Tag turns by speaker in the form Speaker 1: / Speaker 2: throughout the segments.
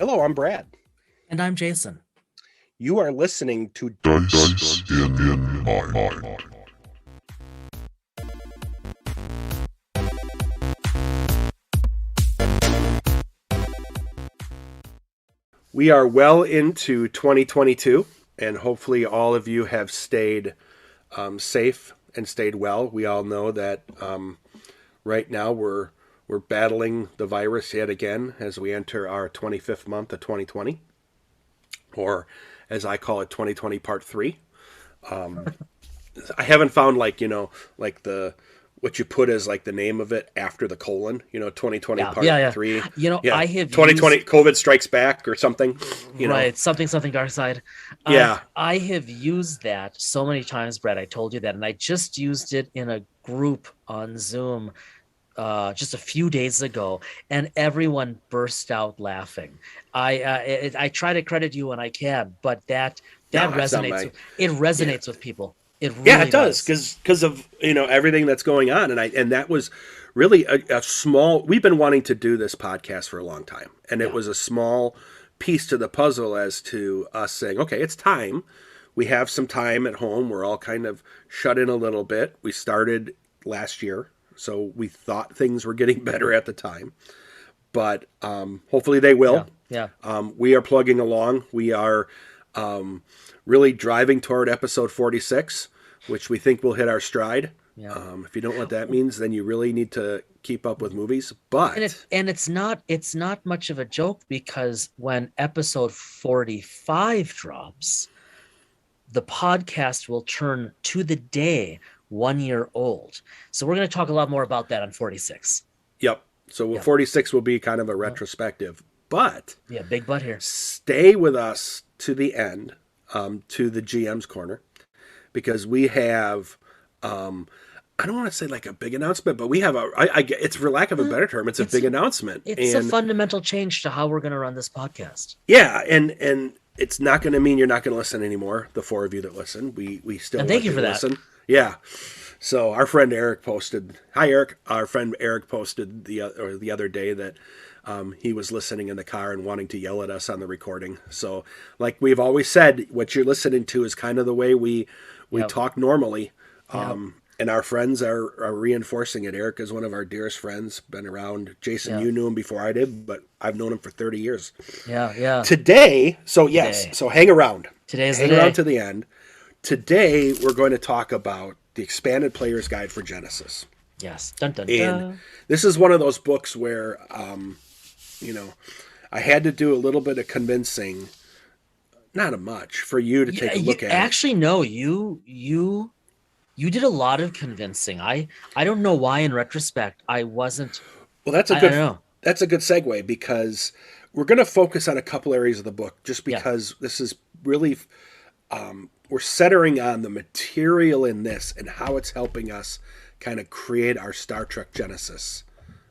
Speaker 1: Hello, I'm Brad.
Speaker 2: And I'm Jason.
Speaker 1: You are listening to
Speaker 3: Dice in Mind.
Speaker 1: We are well into 2022, and hopefully all of you have stayed safe and stayed well. We all know that right now we're battling the virus yet again as we enter our 25th month of 2020, or as I call it, 2020 Part 3. I haven't found like the what you put as like the name of it after the colon, 2020 Part 3.
Speaker 2: I have
Speaker 1: 2020 COVID Strikes Back or something.
Speaker 2: Right, something Dark Side.
Speaker 1: Yeah.
Speaker 2: I have used that so many times, Brett. I told you that, and I just used it in a group on Zoom just a few days ago, and everyone burst out laughing. I try to credit you when I can, but that resonates. It resonates with people. It really
Speaker 1: it does because of everything that's going on, and that was really a small. We've been wanting to do this podcast for a long time, and it was a small piece to the puzzle as to us saying, okay, it's time. We have some time at home. We're all kind of shut in a little bit. We started last year, so we thought things were getting better at the time, but hopefully they will. We are plugging along. We are really driving toward episode 46, which we think will hit our stride. If you don't know what that means, then you really need to keep up with movies. But
Speaker 2: it's not much of a joke, because when episode 45 drops, the podcast will turn to the day 1 year old. So we're going to talk a lot more about that on 46.
Speaker 1: Yep. So 46 will be kind of a retrospective. But
Speaker 2: big butt here.
Speaker 1: Stay with us to the end, to the GM's Corner, because we have I don't want to say like a big announcement, but we have it's, for lack of a better term, it's a big announcement.
Speaker 2: It's a fundamental change to how we're going to run this podcast.
Speaker 1: Yeah, and it's not going to mean you're not going to listen anymore. The four of you that listen, we still
Speaker 2: and thank you for that.
Speaker 1: Listen. Yeah. So our friend Eric posted. Hi, Eric. Our friend Eric posted the other day that he was listening in the car and wanting to yell at us on the recording. So, like we've always said, what you're listening to is kind of the way we talk normally. And our friends are reinforcing it. Eric is one of our dearest friends, been around. Jason, you knew him before I did, but I've known him for 30 years.
Speaker 2: Yeah.
Speaker 1: Today, so hang around.
Speaker 2: Today's
Speaker 1: hang
Speaker 2: the day.
Speaker 1: Around to the end. Today, we're going to talk about the Expanded Player's Guide for Genesis.
Speaker 2: Yes. Dun, dun,
Speaker 1: and
Speaker 2: dun.
Speaker 1: This is one of those books where, I had to do a little bit of convincing, not much, for you to take a look at.
Speaker 2: Actually, no, you did a lot of convincing. I don't know why, in retrospect, I wasn't.
Speaker 1: Well, that's a good segue, because we're going to focus on a couple areas of the book, just because this is really, we're centering on the material in this and how it's helping us kind of create our Star Trek Genesis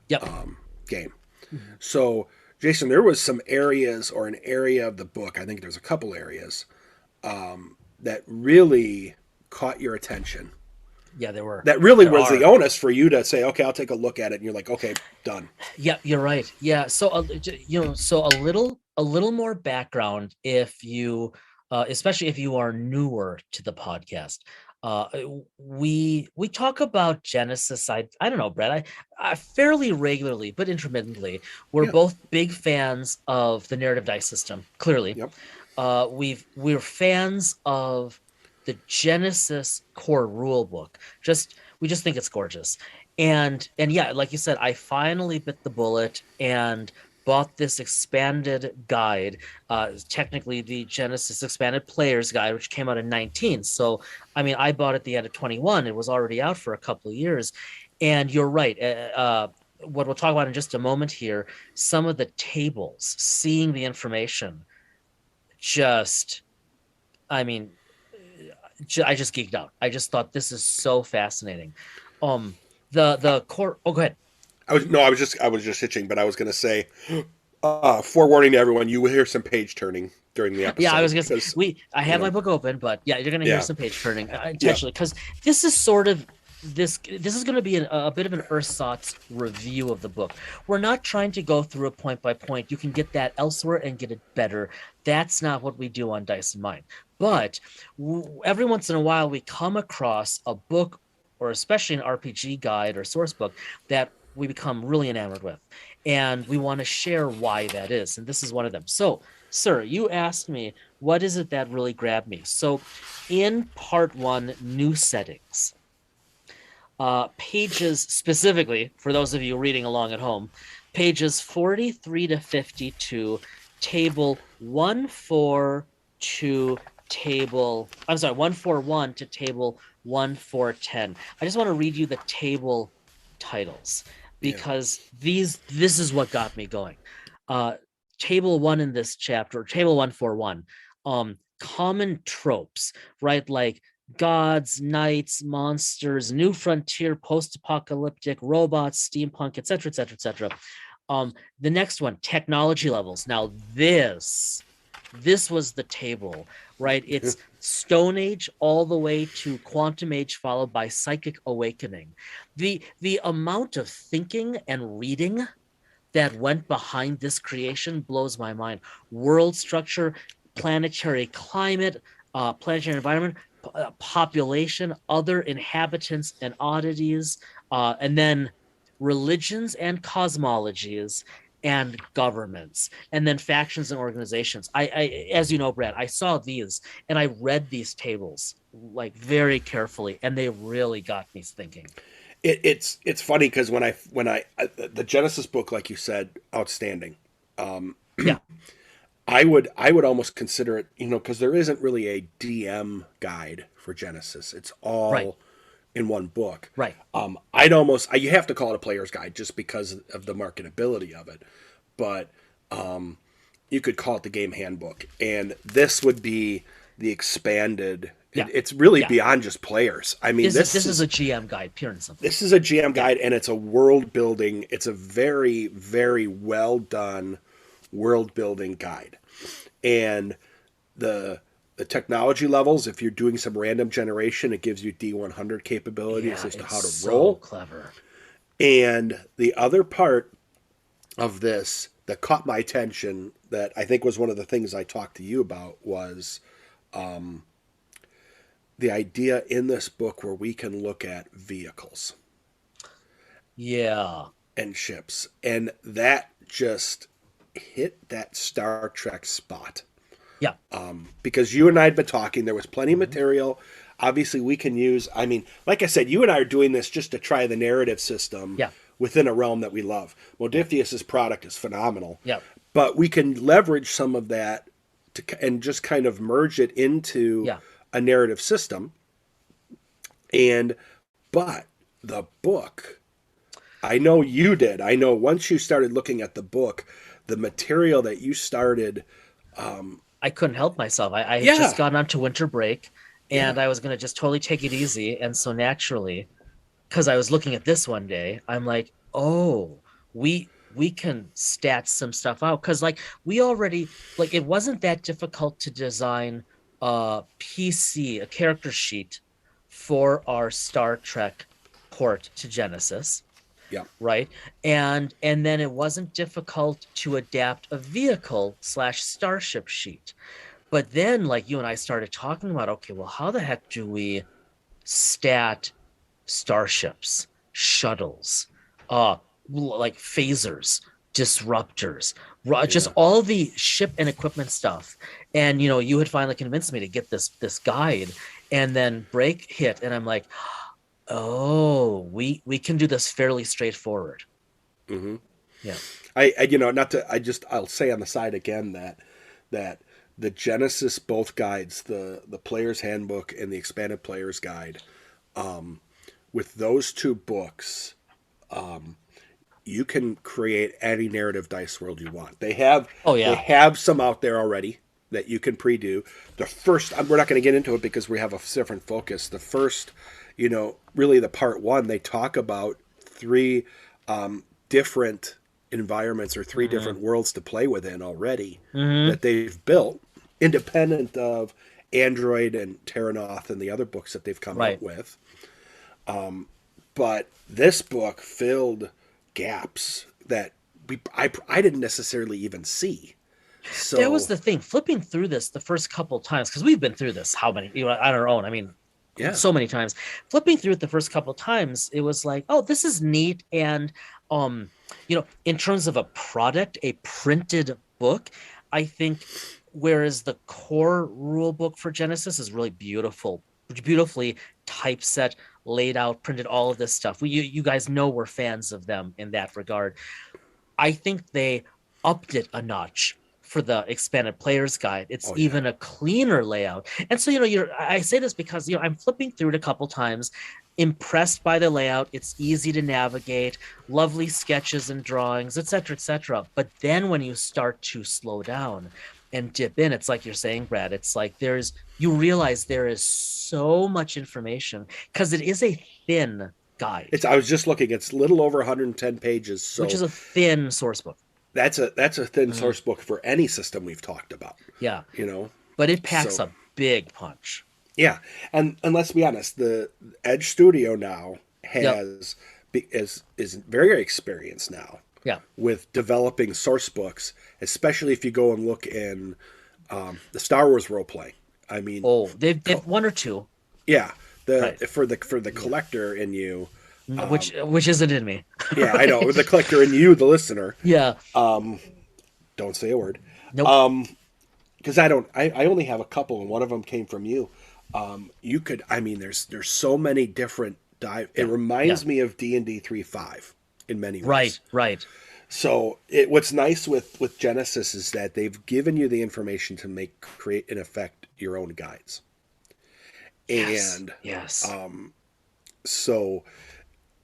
Speaker 1: game. Mm-hmm. So, Jason, there was some areas, or an area of the book, I think there's a couple areas, that really caught your attention.
Speaker 2: Yeah, there were.
Speaker 1: That really was the onus for you to say, okay, I'll take a look at it. And you're like, okay, done.
Speaker 2: Yeah, you're right. Yeah. So, so a little more background, if you, especially if you are newer to the podcast. We talk about Genesis. I don't know, Brett. I fairly regularly, but intermittently. We're both big fans of the narrative dice system. Clearly, we're fans of the Genesis core rule book. We just think it's gorgeous. And like you said, I finally bit the bullet and bought this expanded guide, technically the Genesys Expanded Player's Guide, which came out in 19. So, I mean, I bought it at the end of 21. It was already out for a couple of years. And you're right. What we'll talk about in just a moment here, some of the tables, seeing the information, I just geeked out. I just thought this is so fascinating. The core. Oh, go ahead.
Speaker 1: I was just itching, but I was going to say, forewarning to everyone, you will hear some page turning during the episode.
Speaker 2: Yeah, I was going to say, I have my book open, but you're going to hear some page turning intentionally, because this is sort of this is going to be a bit of an ersatz review of the book. We're not trying to go through it point by point. You can get that elsewhere and get it better. That's not what we do on Dice and Mind. But every once in a while, we come across a book, or especially an RPG guide or source book, that we become really enamored with. And we want to share why that is. And this is one of them. So, sir, you asked me, what is it that really grabbed me? So in part 1, new settings, pages specifically, for those of you reading along at home, pages 43 to 52, table 141 to table 1410. I just want to read you the table titles because this is what got me going. Table 1 in this chapter, table 141, common tropes, right? Like gods, knights, monsters, new frontier, post-apocalyptic, robots, steampunk, etc., etc., etc. The next one, technology levels. Now this was the table, right? It's Stone Age all the way to Quantum Age, followed by Psychic Awakening. The amount of thinking and reading that went behind this creation blows my mind. World structure, planetary climate, planetary environment, population, other inhabitants and oddities, and then religions and cosmologies and governments, and then factions and organizations. I as you know, Brad, I saw these and I read these tables like very carefully, and they really got me thinking.
Speaker 1: It's funny because when I the Genesis book, like you said, outstanding.
Speaker 2: Yeah. I
Speaker 1: would almost consider it, because there isn't really a DM guide for Genesis. It's all in one book.
Speaker 2: Right.
Speaker 1: You have to call it a player's guide just because of the marketability of it. But you could call it the game handbook. And this would be the expanded.
Speaker 2: Yeah.
Speaker 1: It's really beyond just players. I mean,
Speaker 2: this is a GM guide, pure and simple.
Speaker 1: This is a GM guide, and it's a world building. It's a very, very well done world building guide. And the technology levels, if you're doing some random generation, it gives you D100 capabilities as to how to roll.
Speaker 2: Clever.
Speaker 1: And the other part of this that caught my attention, that I think was one of the things I talked to you about, was the idea in this book where we can look at vehicles.
Speaker 2: Yeah.
Speaker 1: And ships. And that just hit that Star Trek spot.
Speaker 2: Yeah.
Speaker 1: Because you and I had been talking, there was plenty of material. Obviously, we can use, like I said, you and I are doing this just to try the narrative system within a realm that we love. Modiphius's product is phenomenal.
Speaker 2: Yeah.
Speaker 1: But we can leverage some of that and just kind of merge it into a narrative system. But the book, I know you did. I know once you started looking at the book, the material that you started,
Speaker 2: I couldn't help myself. I had just gotten onto winter break, and I was going to just totally take it easy. And so naturally, because I was looking at this one day, I'm like, oh, we can stat some stuff out. Because we already, it wasn't that difficult to design a character sheet for our Star Trek port to Genesis.
Speaker 1: Yeah.
Speaker 2: Right. And then it wasn't difficult to adapt a vehicle / starship sheet. But then you and I started talking about, okay, well, how the heck do we stat starships, shuttles, phasers, disruptors, just all the ship and equipment stuff. And, you had finally convinced me to get this guide, and then break hit. And I'm like, oh, we can do this fairly straightforward.
Speaker 1: Mm-hmm.
Speaker 2: Yeah.
Speaker 1: I'll say on the side again that the Genesis, both guides, the Player's Handbook and the Expanded Player's Guide, with those two books, you can create any narrative dice world you want. They have some out there already that you can pre-do. The first, we're not going to get into it because we have a different focus. The first, really the part 1, they talk about 3 different environments or 3 different worlds to play within already that they've built, independent of Android and Terranoth and the other books that they've come out with. but this book filled gaps that I didn't necessarily even see. So
Speaker 2: That was the thing. Flipping through this the first couple times, because we've been through this how many, on our own. I mean,
Speaker 1: yeah,
Speaker 2: so many times. Flipping through it the first couple times, it was like, oh, this is neat. And in terms of a product, a printed book, I think whereas the core rule book for Genesys is really beautifully typeset, laid out, printed, all of this stuff. You guys know we're fans of them in that regard. I think they upped it a notch for the expanded players guide. It's even a cleaner layout. And so, I say this because, I'm flipping through it a couple times, impressed by the layout. It's easy to navigate, lovely sketches and drawings, etc., etc. But then when you start to slow down and dip in, it's like you're saying, Brad, it's like you realize there is so much information because it is a thin guide.
Speaker 1: I was just looking, it's a little over 110 pages. So
Speaker 2: which is a thin source book.
Speaker 1: That's a thin source book for any system we've talked about.
Speaker 2: Yeah.
Speaker 1: But
Speaker 2: it packs a big punch.
Speaker 1: Yeah. And let's be honest, the Edge Studio now is very experienced now.
Speaker 2: Yeah.
Speaker 1: With developing source books, especially if you go and look in the Star Wars role play. I mean,
Speaker 2: they've one or two.
Speaker 1: Yeah. For the collector in you.
Speaker 2: Which isn't in me.
Speaker 1: Yeah, I know. The collector and you, the listener.
Speaker 2: Yeah.
Speaker 1: Don't say a word.
Speaker 2: Nope.
Speaker 1: Because I only have a couple, and one of them came from you. You could. I mean, there's so many different dive. It reminds me of D&D 3.5 in many ways.
Speaker 2: Right.
Speaker 1: So what's nice with Genesys is that they've given you the information to create in effect your own guides. And
Speaker 2: yes.
Speaker 1: So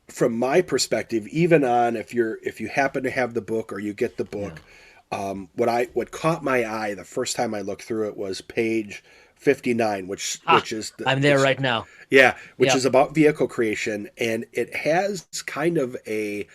Speaker 1: from my perspective, even on if you happen to have the book or you get the book, what caught my eye the first time I looked through it was page 59, which is
Speaker 2: I'm there right now.
Speaker 1: Yeah, which is about vehicle creation, and it has kind of the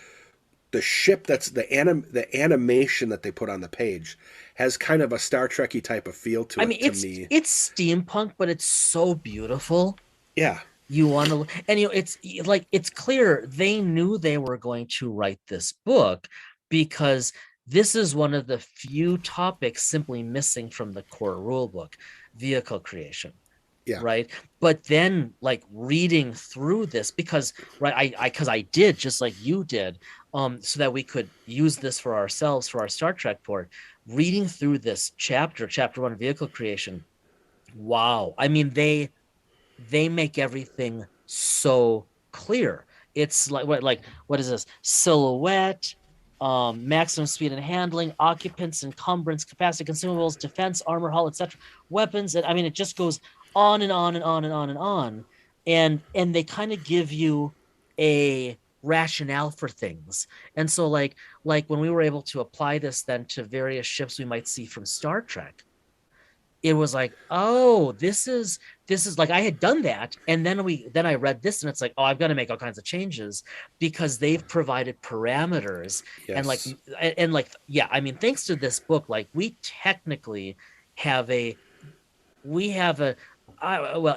Speaker 1: ship that's the animation that they put on the page has kind of a Star Trek-y type of feel to it. I mean,
Speaker 2: it's steampunk, but it's so beautiful.
Speaker 1: Yeah.
Speaker 2: You want to, and it's clear they knew they were going to write this book because this is one of the few topics simply missing from the core rule book, vehicle creation.
Speaker 1: Yeah.
Speaker 2: Right. But then reading through this because I did just like you did, so that we could use this for ourselves for our Star Trek board. Reading through this chapter 1, vehicle creation. Wow. I mean, they make everything so clear. It's what is this? Silhouette, maximum speed and handling, occupants, encumbrance, capacity, consumables, defense, armor hull, etc. Weapons. I mean, it just goes on and on and on and on and on. And they kind of give you a rationale for things. And so like when we were able to apply this then to various ships we might see from Star Trek, it was like, oh, this is like I had done that, and then I read this, and it's like, oh, I've got to make all kinds of changes because they've provided parameters. Yes. I mean, thanks to this book, we technically have well,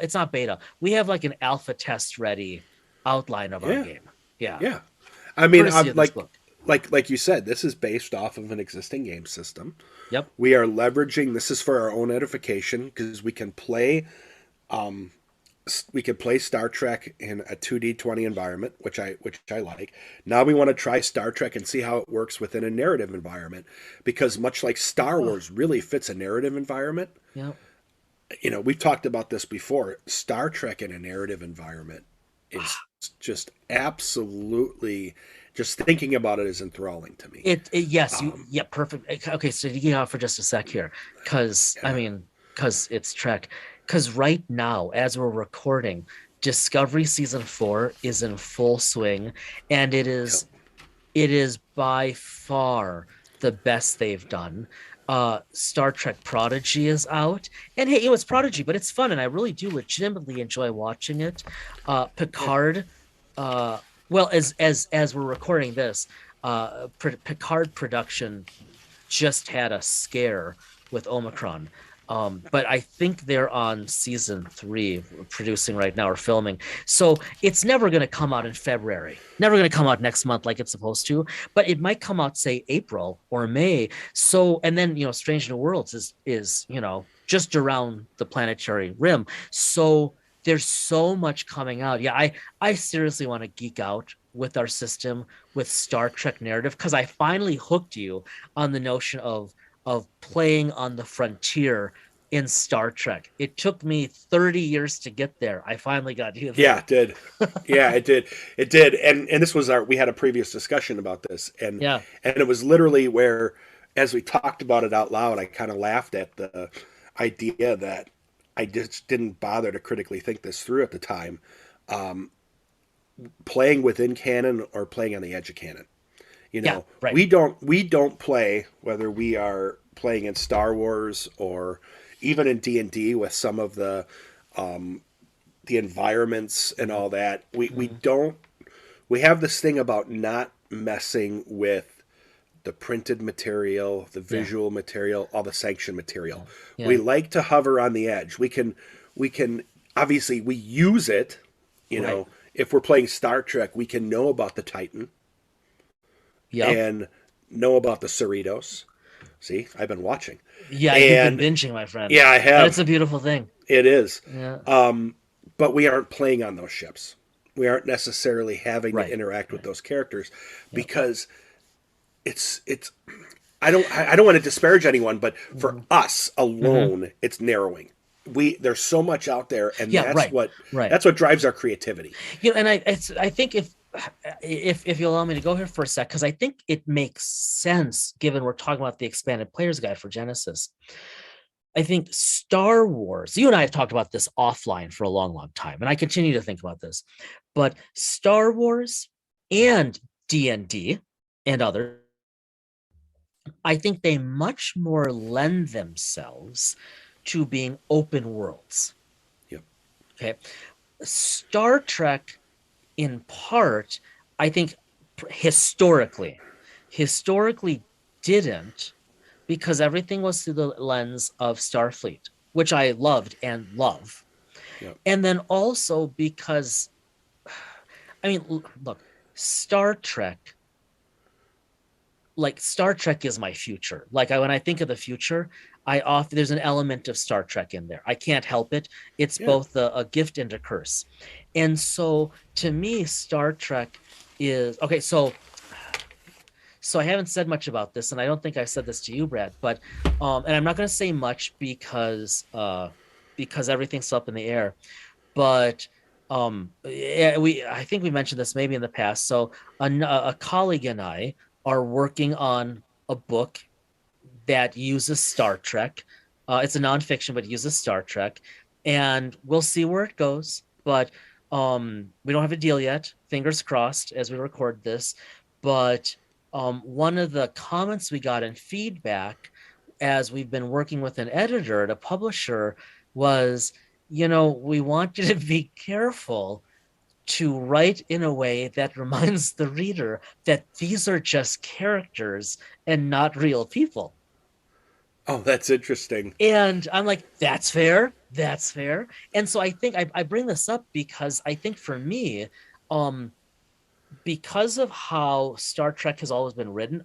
Speaker 2: it's not beta. We have an alpha test ready outline of our game. Yeah.
Speaker 1: I mean, like you said, this is based off of an existing game system.
Speaker 2: Yep.
Speaker 1: We are leveraging this is for our own edification because we can play Star Trek in a 2D20 environment, which I like. Now we want to try Star Trek and see how it works within a narrative environment because much like Star Wars really fits a narrative environment.
Speaker 2: Yep.
Speaker 1: We've talked about this before. Star Trek in a narrative environment is just absolutely, just thinking about it is enthralling to me.
Speaker 2: Perfect. Okay, so you get out for just a sec here, because it's Trek. Because right now, as we're recording, Discovery Season 4 is in full swing, and it is by far the best they've done. Star Trek Prodigy is out, and hey, it's Prodigy, but it's fun, and I really do legitimately enjoy watching it. Picard, well, as we're recording this, Picard production just had a scare with Omicron. But I think they're on season 3, producing right now or filming. So it's never going to come out in February, never going to come out next month like it's supposed to, but it might come out, say, April or May. So, and then, Strange New Worlds is, just around the planetary rim. So there's so much coming out. Yeah, I seriously want to geek out with our system with Star Trek narrative because I finally hooked you on the notion of playing on the frontier in Star Trek. It took me 30 years to get there. I finally got you there.
Speaker 1: Yeah, it did. Yeah, it did. It did. And this was we had a previous discussion about this, and
Speaker 2: Yeah.
Speaker 1: it was literally where, as we talked about it out loud, I kind of laughed at the idea that I just didn't bother to critically think this through at the time. Playing within canon or playing on the edge of canon.
Speaker 2: Yeah, right.
Speaker 1: we don't play, whether we are playing in Star Wars or even in D&D with some of the environments and all that. We have this thing about not messing with the printed material, the visual material, all the sanctioned material.
Speaker 2: Yeah.
Speaker 1: We like to hover on the edge. We can obviously we use it,
Speaker 2: Right.
Speaker 1: if we're playing Star Trek, we can know about the Titan.
Speaker 2: Yep.
Speaker 1: And know about the Cerritos. See, I've been watching.
Speaker 2: Yeah, you've been binging, my friend.
Speaker 1: Yeah, I have.
Speaker 2: That's a beautiful thing.
Speaker 1: It is.
Speaker 2: Yeah.
Speaker 1: But we aren't playing on those ships. We aren't necessarily having
Speaker 2: Right.
Speaker 1: to interact with those characters because it's. I don't want to disparage anyone, but for us alone, it's narrowing. There's so much out there, and that's what drives our creativity.
Speaker 2: And I think if you allow me to go here for a sec, because I think it makes sense given we're talking about the expanded players guide for Genesis. I think Star Wars, you and I have talked about this offline for a long, long time, and I continue to think about this, but Star Wars and D&D and others, I think they much more lend themselves to being open worlds.
Speaker 1: Yep.
Speaker 2: Okay. Star Trek, in part, I think historically didn't, because everything was through the lens of Starfleet, which I loved and love.
Speaker 1: Yep.
Speaker 2: And then also because, look, Star Trek is my future. When I think of the future, there's an element of Star Trek in there. I can't help it. It's both a gift and a curse. And so to me, Star Trek is okay. So I haven't said much about this, and I don't think I said this to you, Brad, but and I'm not going to say much because everything's up in the air. But I think we mentioned this maybe in the past. So a colleague and I are working on a book that uses Star Trek. It's a nonfiction, but uses Star Trek, and we'll see where it goes. But we don't have a deal yet. Fingers crossed as we record this. But one of the comments we got in feedback as we've been working with an editor and a publisher was, we want you to be careful to write in a way that reminds the reader that these are just characters and not real people.
Speaker 1: Oh, that's interesting.
Speaker 2: And I'm like, that's fair. That's fair. And so I think I bring this up because I think for me, because of how Star Trek has always been written,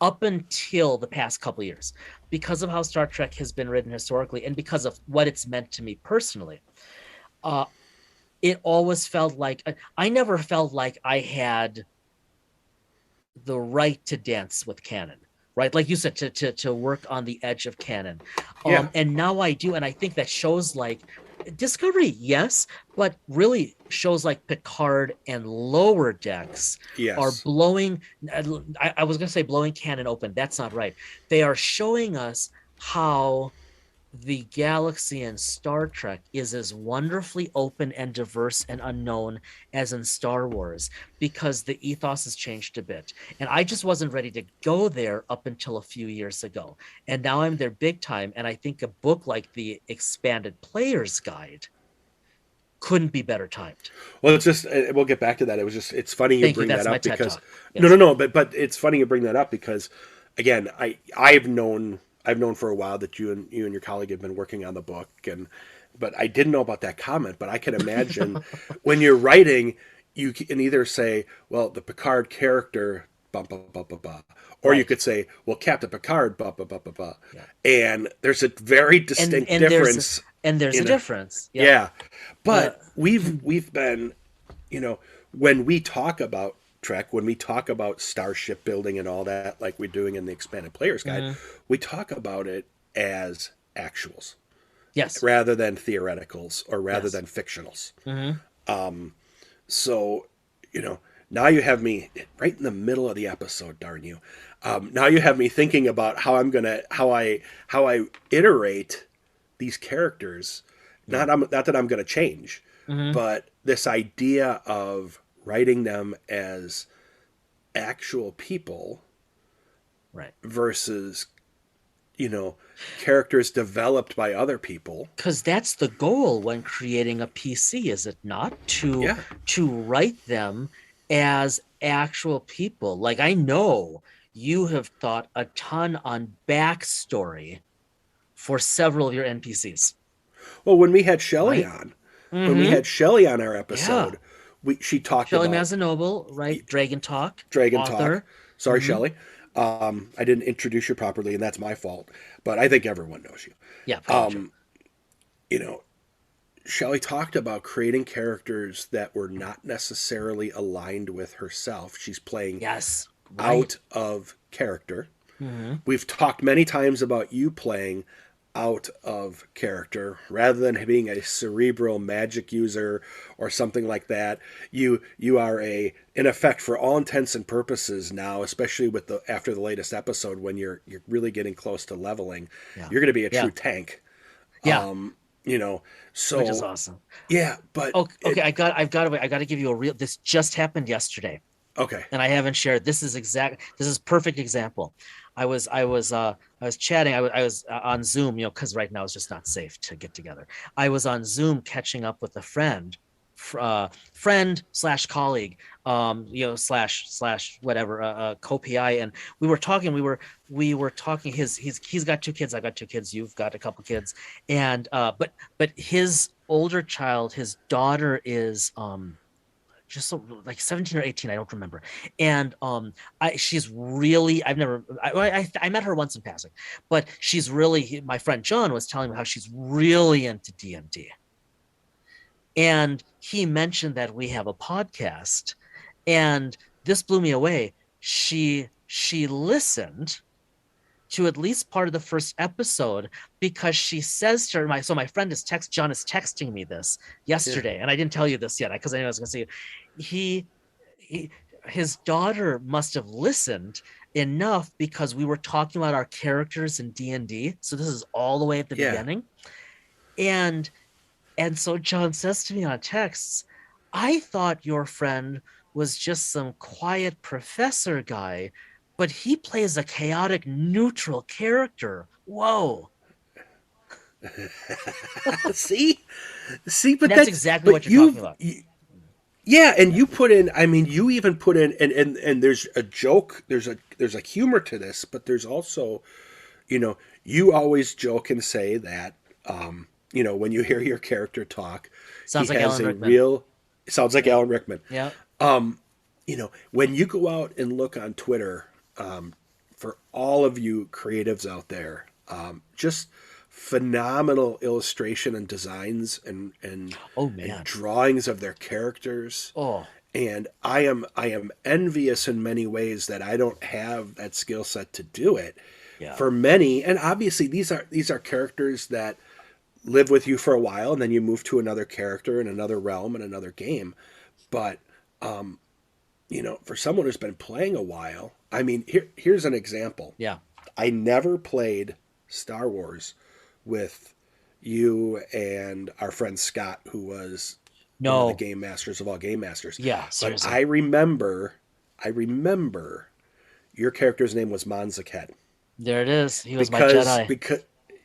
Speaker 2: up until the past couple of years, because of how Star Trek has been written historically, and because of what it's meant to me personally, it always felt like I never felt like I had the right to dance with canon, right? Like you said, to work on the edge of canon. And now I do. And I think that shows like Discovery, yes, but really shows like Picard and Lower Decks are blowing. I was going to say blowing canon open. That's not right. They are showing us how the galaxy in Star Trek is as wonderfully open and diverse and unknown as in Star Wars, because the ethos has changed a bit. And I just wasn't ready to go there up until a few years ago. And now I'm there big time. And I think a book like the Expanded Player's Guide couldn't be better timed.
Speaker 1: Well, it's just, we'll get back to that. It's funny you bring that up because,
Speaker 2: yes.
Speaker 1: no, but it's funny you bring that up because, again, I've known I've known for a while that you and your colleague have been working on the book, but I didn't know about that comment. But I can imagine when you're writing, you can either say, well, the Picard character, blah, blah, blah, blah, blah. Or you
Speaker 2: Right.
Speaker 1: could say, well, Captain Picard, blah, blah, blah, blah, blah.
Speaker 2: Yeah.
Speaker 1: And there's a very
Speaker 2: And
Speaker 1: distinct
Speaker 2: and there's
Speaker 1: difference
Speaker 2: and there's a
Speaker 1: in a,
Speaker 2: difference. Yep.
Speaker 1: yeah.
Speaker 2: Yeah.
Speaker 1: But we've been, you know, when we talk about Trek, when we talk about starship building and all that, like we're doing in the Expanded Players Guide,
Speaker 2: Hmm.
Speaker 1: we talk about it as actuals
Speaker 2: Yes.
Speaker 1: rather than theoreticals or rather
Speaker 2: Yes.
Speaker 1: than fictionals.
Speaker 2: Hmm.
Speaker 1: So, you know, now you have me right in the middle of the episode, darn you. Now you have me thinking about how I iterate these characters.
Speaker 2: Yeah.
Speaker 1: Not that I'm gonna change,
Speaker 2: Hmm.
Speaker 1: but this idea of writing them as actual people
Speaker 2: Right.
Speaker 1: versus, you know, characters developed by other people.
Speaker 2: Because that's the goal when creating a PC, is it not? To
Speaker 1: Yeah.
Speaker 2: write them as actual people. Like, I know you have thought a ton on backstory for several of your NPCs,
Speaker 1: Well, when we had Shelley
Speaker 2: right?
Speaker 1: on,
Speaker 2: Mm-hmm.
Speaker 1: our
Speaker 2: Yeah.
Speaker 1: episode, she talked
Speaker 2: Shelley
Speaker 1: about
Speaker 2: Mazanoble, right? Dragon Talk,
Speaker 1: Dragon Talk.
Speaker 2: author.
Speaker 1: Sorry,
Speaker 2: Mm-hmm.
Speaker 1: Shelley. I didn't introduce you properly, and that's my fault. But I think everyone knows you.
Speaker 2: Yeah, pretty much.
Speaker 1: You know, Shelley talked about creating characters that were not necessarily aligned with herself. She's playing
Speaker 2: Yes, right.
Speaker 1: out of character.
Speaker 2: Mm-hmm.
Speaker 1: We've talked many times about you playing out of character rather than being a cerebral magic user or something like that. You are in effect, for all intents and purposes now, especially with the after the latest episode, when you're really getting close to leveling,
Speaker 2: Yeah.
Speaker 1: you're going to be a
Speaker 2: Yeah.
Speaker 1: true tank.
Speaker 2: Yeah.
Speaker 1: You know,
Speaker 2: Which is
Speaker 1: so
Speaker 2: awesome.
Speaker 1: yeah, but
Speaker 2: Okay, okay,
Speaker 1: it
Speaker 2: I got to give you a real, this just happened yesterday.
Speaker 1: okay.
Speaker 2: And I haven't shared. This is perfect example. I was chatting. I was on Zoom, because right now it's just not safe to get together. I was on Zoom catching up with a friend slash colleague, slash whatever, co-PI, and we were talking. We were talking. He's got two kids. I got two kids. You've got a couple kids, and but his older child, his daughter is just so, like 17 or 18, I don't remember. And she's really, I met her once in passing, but she's really, my friend John was telling me how she's really into D&D. And he mentioned that we have a podcast, and this blew me away. She listened to at least part of the first episode, because she says to her, my friend John is texting me this
Speaker 1: Yeah.
Speaker 2: yesterday, and I didn't tell you this yet because I knew I was going to say, he, he his daughter must have listened enough, because we were talking about our characters in D&D. So this is all the way at the
Speaker 1: Yeah.
Speaker 2: beginning. And so John says to me on texts, I thought your friend was just some quiet professor guy, but he plays a chaotic neutral character. Whoa.
Speaker 1: see,
Speaker 2: And
Speaker 1: but
Speaker 2: that's exactly what you're talking about.
Speaker 1: yeah, and
Speaker 2: Yeah.
Speaker 1: you put in. I mean, you even put in, and there's a joke. There's a humor to this, but there's also, you always joke and say that, when you hear your character talk, he
Speaker 2: Sounds like
Speaker 1: has
Speaker 2: Alan
Speaker 1: a
Speaker 2: Rickman.
Speaker 1: real. Sounds like
Speaker 2: Yeah.
Speaker 1: Alan Rickman.
Speaker 2: Yeah.
Speaker 1: When you go out and look on Twitter, for all of you creatives out there, just phenomenal illustration and designs
Speaker 2: Oh
Speaker 1: and
Speaker 2: man.
Speaker 1: drawings of their characters.
Speaker 2: Oh,
Speaker 1: And I am envious in many ways that I don't have that skill set to do it.
Speaker 2: yeah.
Speaker 1: For many, and obviously these are characters that live with you for a while, and then you move to another character in another realm in another game. But for someone who's been playing a while, I mean, here's an example.
Speaker 2: Yeah.
Speaker 1: I never played Star Wars with you and our friend Scott, who was one of the
Speaker 2: No.
Speaker 1: game masters of all game masters.
Speaker 2: Yeah,
Speaker 1: But
Speaker 2: seriously.
Speaker 1: I remember your character's name was Manzakhet,
Speaker 2: There it is. He was my
Speaker 1: because
Speaker 2: Jedi.
Speaker 1: because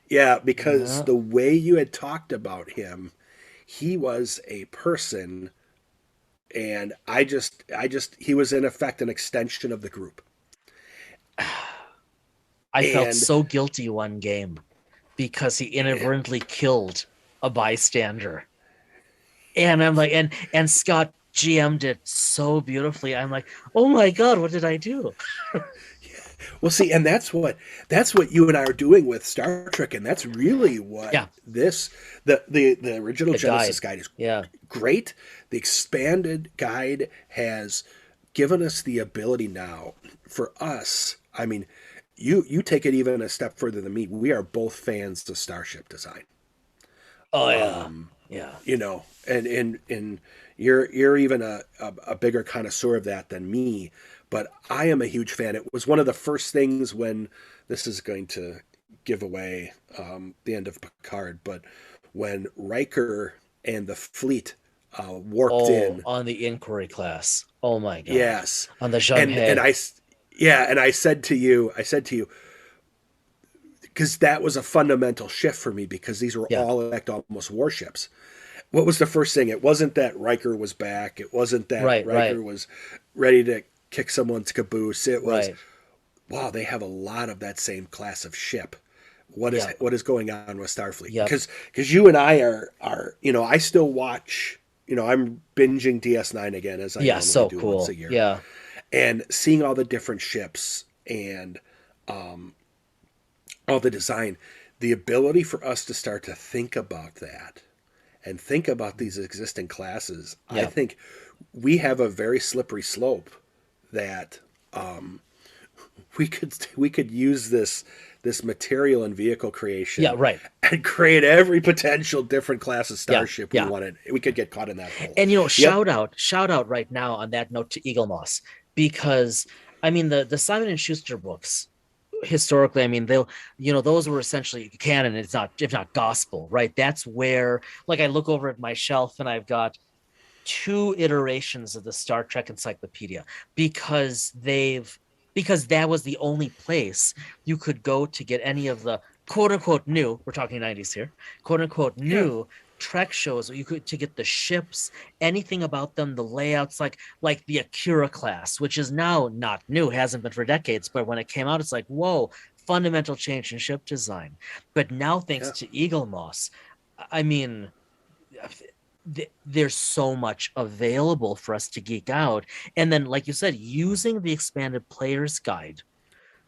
Speaker 2: Yeah.
Speaker 1: the way you had talked about him, he was a person, and he was in effect an extension of the group.
Speaker 2: I felt
Speaker 1: And
Speaker 2: so guilty one game because he inadvertently killed a bystander. And I'm like, and Scott GM'd it so beautifully. I'm like, oh my God, what did I do?
Speaker 1: well, see, and that's what you and I are doing with Star Trek, and that's really what
Speaker 2: Yeah,
Speaker 1: the original
Speaker 2: the
Speaker 1: Genesis
Speaker 2: guide.
Speaker 1: guide is
Speaker 2: Yeah.
Speaker 1: great. The expanded guide has given us the ability now for us. I mean, you take it even a step further than me. We are both fans of starship design.
Speaker 2: Oh yeah. Yeah.
Speaker 1: And you're even a bigger connoisseur of that than me, but I am a huge fan. It was one of the first things when this is going to give away the end of Picard, but when Riker and the fleet warped
Speaker 2: Oh,
Speaker 1: in,
Speaker 2: on the inquiry class. Oh my God.
Speaker 1: yes,
Speaker 2: On the
Speaker 1: and
Speaker 2: Zhanghe.
Speaker 1: I said to you, because that was a fundamental shift for me because these were
Speaker 2: Yeah.
Speaker 1: all like almost warships. What was the first thing? It wasn't that Riker was back. It wasn't that
Speaker 2: Right, right,
Speaker 1: Riker was ready to kick someone's caboose. It was,
Speaker 2: right.
Speaker 1: wow, they have a lot of that same class of ship. What is
Speaker 2: Yep.
Speaker 1: what is going on with Starfleet?
Speaker 2: Yep.
Speaker 1: Because you and I are I still watch. I'm binging DS9 again as I
Speaker 2: Yeah,
Speaker 1: normally
Speaker 2: so
Speaker 1: do once
Speaker 2: cool.
Speaker 1: a year,
Speaker 2: Yeah.
Speaker 1: and seeing all the different ships and all the design, the ability for us to start to think about that and think about these existing classes, I
Speaker 2: Yeah.
Speaker 1: think we have a very slippery slope that we could use this material and vehicle
Speaker 2: Yeah,
Speaker 1: creation
Speaker 2: right.
Speaker 1: and create every potential different class of
Speaker 2: Yeah.
Speaker 1: starship we
Speaker 2: Yeah.
Speaker 1: wanted. We could get caught in that hole.
Speaker 2: And
Speaker 1: Yep.
Speaker 2: shout out right now on that note to Eagle Moss, because I mean the Simon and Schuster books historically, I mean they'll those were essentially canon. It's not, if not gospel, right? That's where, like, I look over at my shelf and I've got two iterations of the Star Trek Encyclopedia, because that was the only place you could go to get any of the quote unquote new, we're talking 90s here, quote unquote
Speaker 1: Yeah.
Speaker 2: new Trek shows. You could, to get the ships, anything about them, the layouts, like the Akira class, which is now not new, hasn't been for decades, but when it came out, it's like, whoa, fundamental change in ship design. But now, thanks
Speaker 1: Yeah.
Speaker 2: to Eagle Moss, I mean, there's so much available for us to geek out. And then, like you said, using the expanded player's guide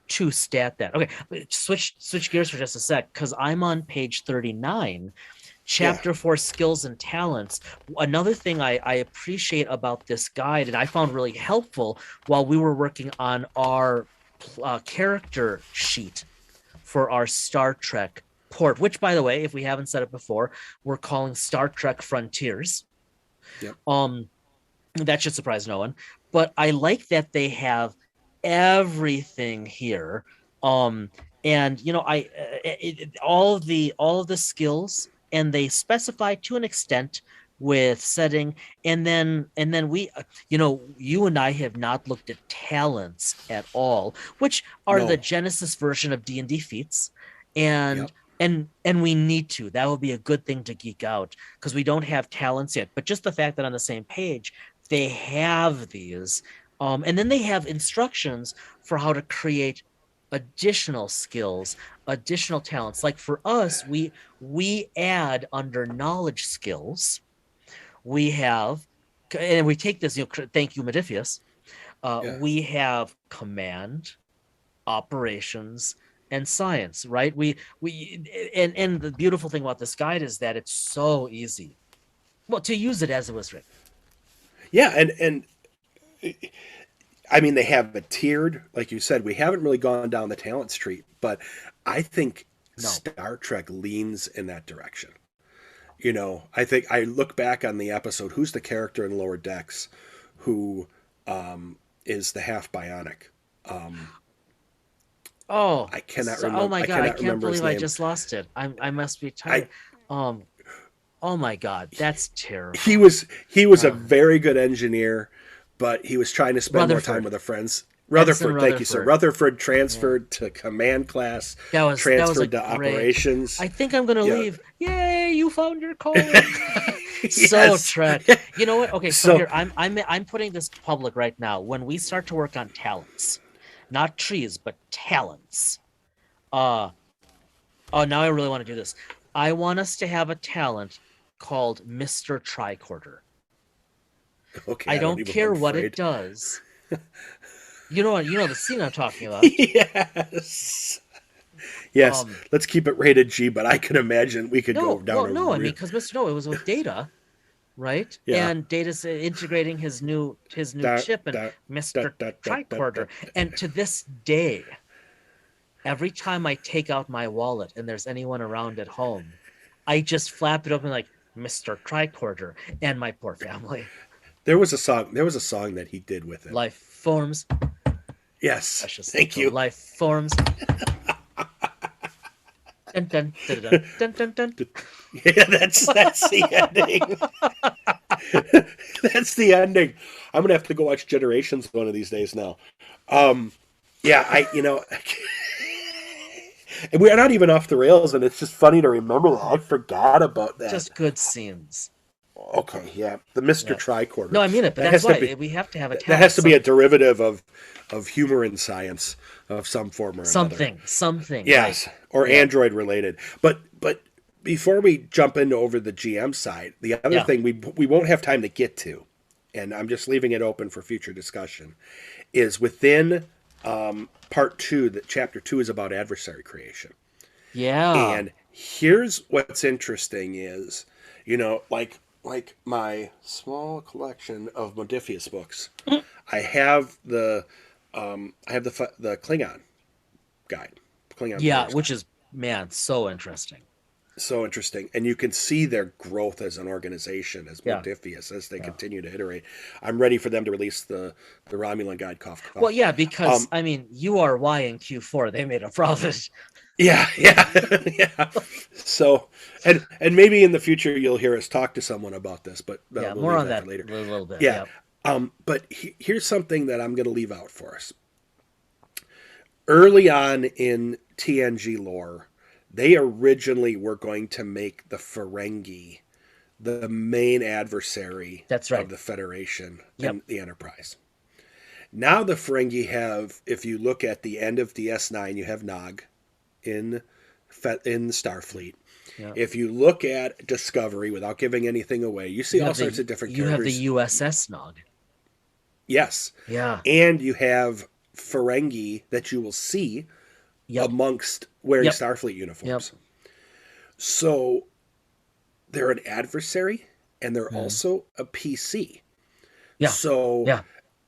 Speaker 2: to stat that. Okay, switch gears for just a sec, because I'm on page 39,
Speaker 1: Yeah.
Speaker 2: chapter 4, skills and talents. Another thing I appreciate about this guide, and I found really helpful while we were working on our character sheet for our Star Trek port, which, by the way, if we haven't said it before, we're calling Star Trek Frontiers.
Speaker 1: Yep.
Speaker 2: That should surprise no one. But I like that they have everything here. And all of the skills, and they specify to an extent with setting, and then we you and I have not looked at talents at all, which are the
Speaker 1: No.
Speaker 2: Genesis version of D&D feats. And
Speaker 1: Yep.
Speaker 2: and we need to. That would be a good thing to geek out, because we don't have talents yet. But just the fact that on the same page they have these, and then they have instructions for how to create additional skills, additional talents. Like for us, we add under knowledge skills, we have, and we take this, thank you, Modifius.
Speaker 1: Yeah.
Speaker 2: We have command, operations, and science, right? And the beautiful thing about this guide is that it's so easy, well, to use it as it was written.
Speaker 1: Yeah. And I mean, they have it tiered, like you said. We haven't really gone down the talent street, but I think
Speaker 2: No.
Speaker 1: Star Trek leans in that direction. I think I look back on the episode. Who's the character in Lower Decks who is the half bionic?
Speaker 2: Oh,
Speaker 1: I cannot
Speaker 2: so, oh
Speaker 1: remember.
Speaker 2: my
Speaker 1: I
Speaker 2: God, I
Speaker 1: cannot
Speaker 2: can't
Speaker 1: remember his
Speaker 2: believe I
Speaker 1: name.
Speaker 2: just lost it. I must be
Speaker 1: I
Speaker 2: tired. Um, oh my God, that's terrible.
Speaker 1: he was a
Speaker 2: Uh,
Speaker 1: very good engineer, but he was trying to spend more time
Speaker 2: Rutherford,
Speaker 1: with the friends.
Speaker 2: Ensign
Speaker 1: Rutherford, thank you, sir.
Speaker 2: Rutherford.
Speaker 1: Rutherford
Speaker 2: Yeah,
Speaker 1: transferred to command class,
Speaker 2: that was a
Speaker 1: transferred to
Speaker 2: great.
Speaker 1: operations.
Speaker 2: I think I'm gonna
Speaker 1: Yeah.
Speaker 2: leave. Yay, you found your calling. So
Speaker 1: Yes.
Speaker 2: Trek. You know what? Okay, so
Speaker 1: So
Speaker 2: here I'm putting this public right now. When we start to work on talents, not trees, but talents, Uh oh, now I really want to do this. I want us to have a talent called Mr. Tricorder.
Speaker 1: Okay,
Speaker 2: I
Speaker 1: I don't
Speaker 2: don't
Speaker 1: even.
Speaker 2: care
Speaker 1: I'm
Speaker 2: what it
Speaker 1: afraid.
Speaker 2: does. You know the scene I'm talking about.
Speaker 1: Yes. Yes.
Speaker 2: Um,
Speaker 1: Let's keep it rated G, but I can imagine we could go
Speaker 2: no,
Speaker 1: down
Speaker 2: well,
Speaker 1: a
Speaker 2: no, I
Speaker 1: real.
Speaker 2: mean, because Mr. No, it was with Data, right?
Speaker 1: Yeah.
Speaker 2: And Data's integrating his new
Speaker 1: Da,
Speaker 2: chip and
Speaker 1: da, da,
Speaker 2: Mr.
Speaker 1: da, da, da, da.
Speaker 2: Tricorder. And to this day, every time I take out my wallet and there's anyone around at home, I just flap it open like Mr. Tricorder and my poor family.
Speaker 1: There was a song. There was a song that he did with it.
Speaker 2: Life forms,
Speaker 1: Yes.
Speaker 2: precious
Speaker 1: Thank
Speaker 2: little
Speaker 1: you.
Speaker 2: life forms. Dun, dun, dun, dun, dun, dun, dun.
Speaker 1: Yeah, that's the ending. That's the ending. I'm gonna have to go watch Generations one of these days now. Yeah, and we're not even off the rails, and it's just funny to remember that. I forgot about that.
Speaker 2: Just good scenes.
Speaker 1: Okay, yeah, the Mr.
Speaker 2: Yeah.
Speaker 1: Tricorder.
Speaker 2: No, I mean it, but
Speaker 1: That
Speaker 2: that's
Speaker 1: has to
Speaker 2: why
Speaker 1: be
Speaker 2: we have to have a
Speaker 1: that
Speaker 2: talent.
Speaker 1: has to be a derivative of humor and science of some form or another.
Speaker 2: Something.
Speaker 1: Yes,
Speaker 2: Right.
Speaker 1: or
Speaker 2: Yeah.
Speaker 1: Android related. But before we jump into over the GM side, the other
Speaker 2: Yeah.
Speaker 1: thing we won't have time to get to, and I'm just leaving it open for future discussion, is within part two. That chapter 2 is about adversary creation.
Speaker 2: Yeah.
Speaker 1: And here's what's interesting is, like my small collection of Modiphius books, I have the the Klingon guide, Klingon
Speaker 2: Yeah,
Speaker 1: player's
Speaker 2: which
Speaker 1: guide.
Speaker 2: is, man, so interesting.
Speaker 1: So interesting, and you can see their growth as an organization, as
Speaker 2: Yeah.
Speaker 1: Modiphius, as they
Speaker 2: Yeah.
Speaker 1: continue to iterate. I'm ready for them to release the Romulan guide. Cough, cough.
Speaker 2: Well, yeah, because
Speaker 1: Um,
Speaker 2: I mean, URY and Q4, they made a profit.
Speaker 1: Yeah, yeah, yeah. So, and maybe in the future you'll hear us talk to someone about this, but
Speaker 2: Yeah,
Speaker 1: we'll
Speaker 2: more
Speaker 1: leave
Speaker 2: on
Speaker 1: that
Speaker 2: that
Speaker 1: for later.
Speaker 2: a little bit.
Speaker 1: Yeah.
Speaker 2: Yeah.
Speaker 1: But here's something that I'm going to leave out for us. Early on in TNG lore, they originally were going to make the Ferengi the main adversary
Speaker 2: That's right.
Speaker 1: of the Federation
Speaker 2: Yep.
Speaker 1: and the Enterprise. Now the Ferengi have, if you look at the end of DS9, you have Nog in Starfleet.
Speaker 2: Yeah.
Speaker 1: If you look at Discovery, without giving anything away, you see all sorts of different
Speaker 2: You have
Speaker 1: characters.
Speaker 2: the USS Nog.
Speaker 1: Yes.
Speaker 2: Yeah.
Speaker 1: And you have Ferengi that you will see
Speaker 2: Yep.
Speaker 1: amongst wearing
Speaker 2: Yep.
Speaker 1: Starfleet uniforms. So they're an adversary and they're also a PC.
Speaker 2: Yeah.
Speaker 1: So
Speaker 2: Yeah.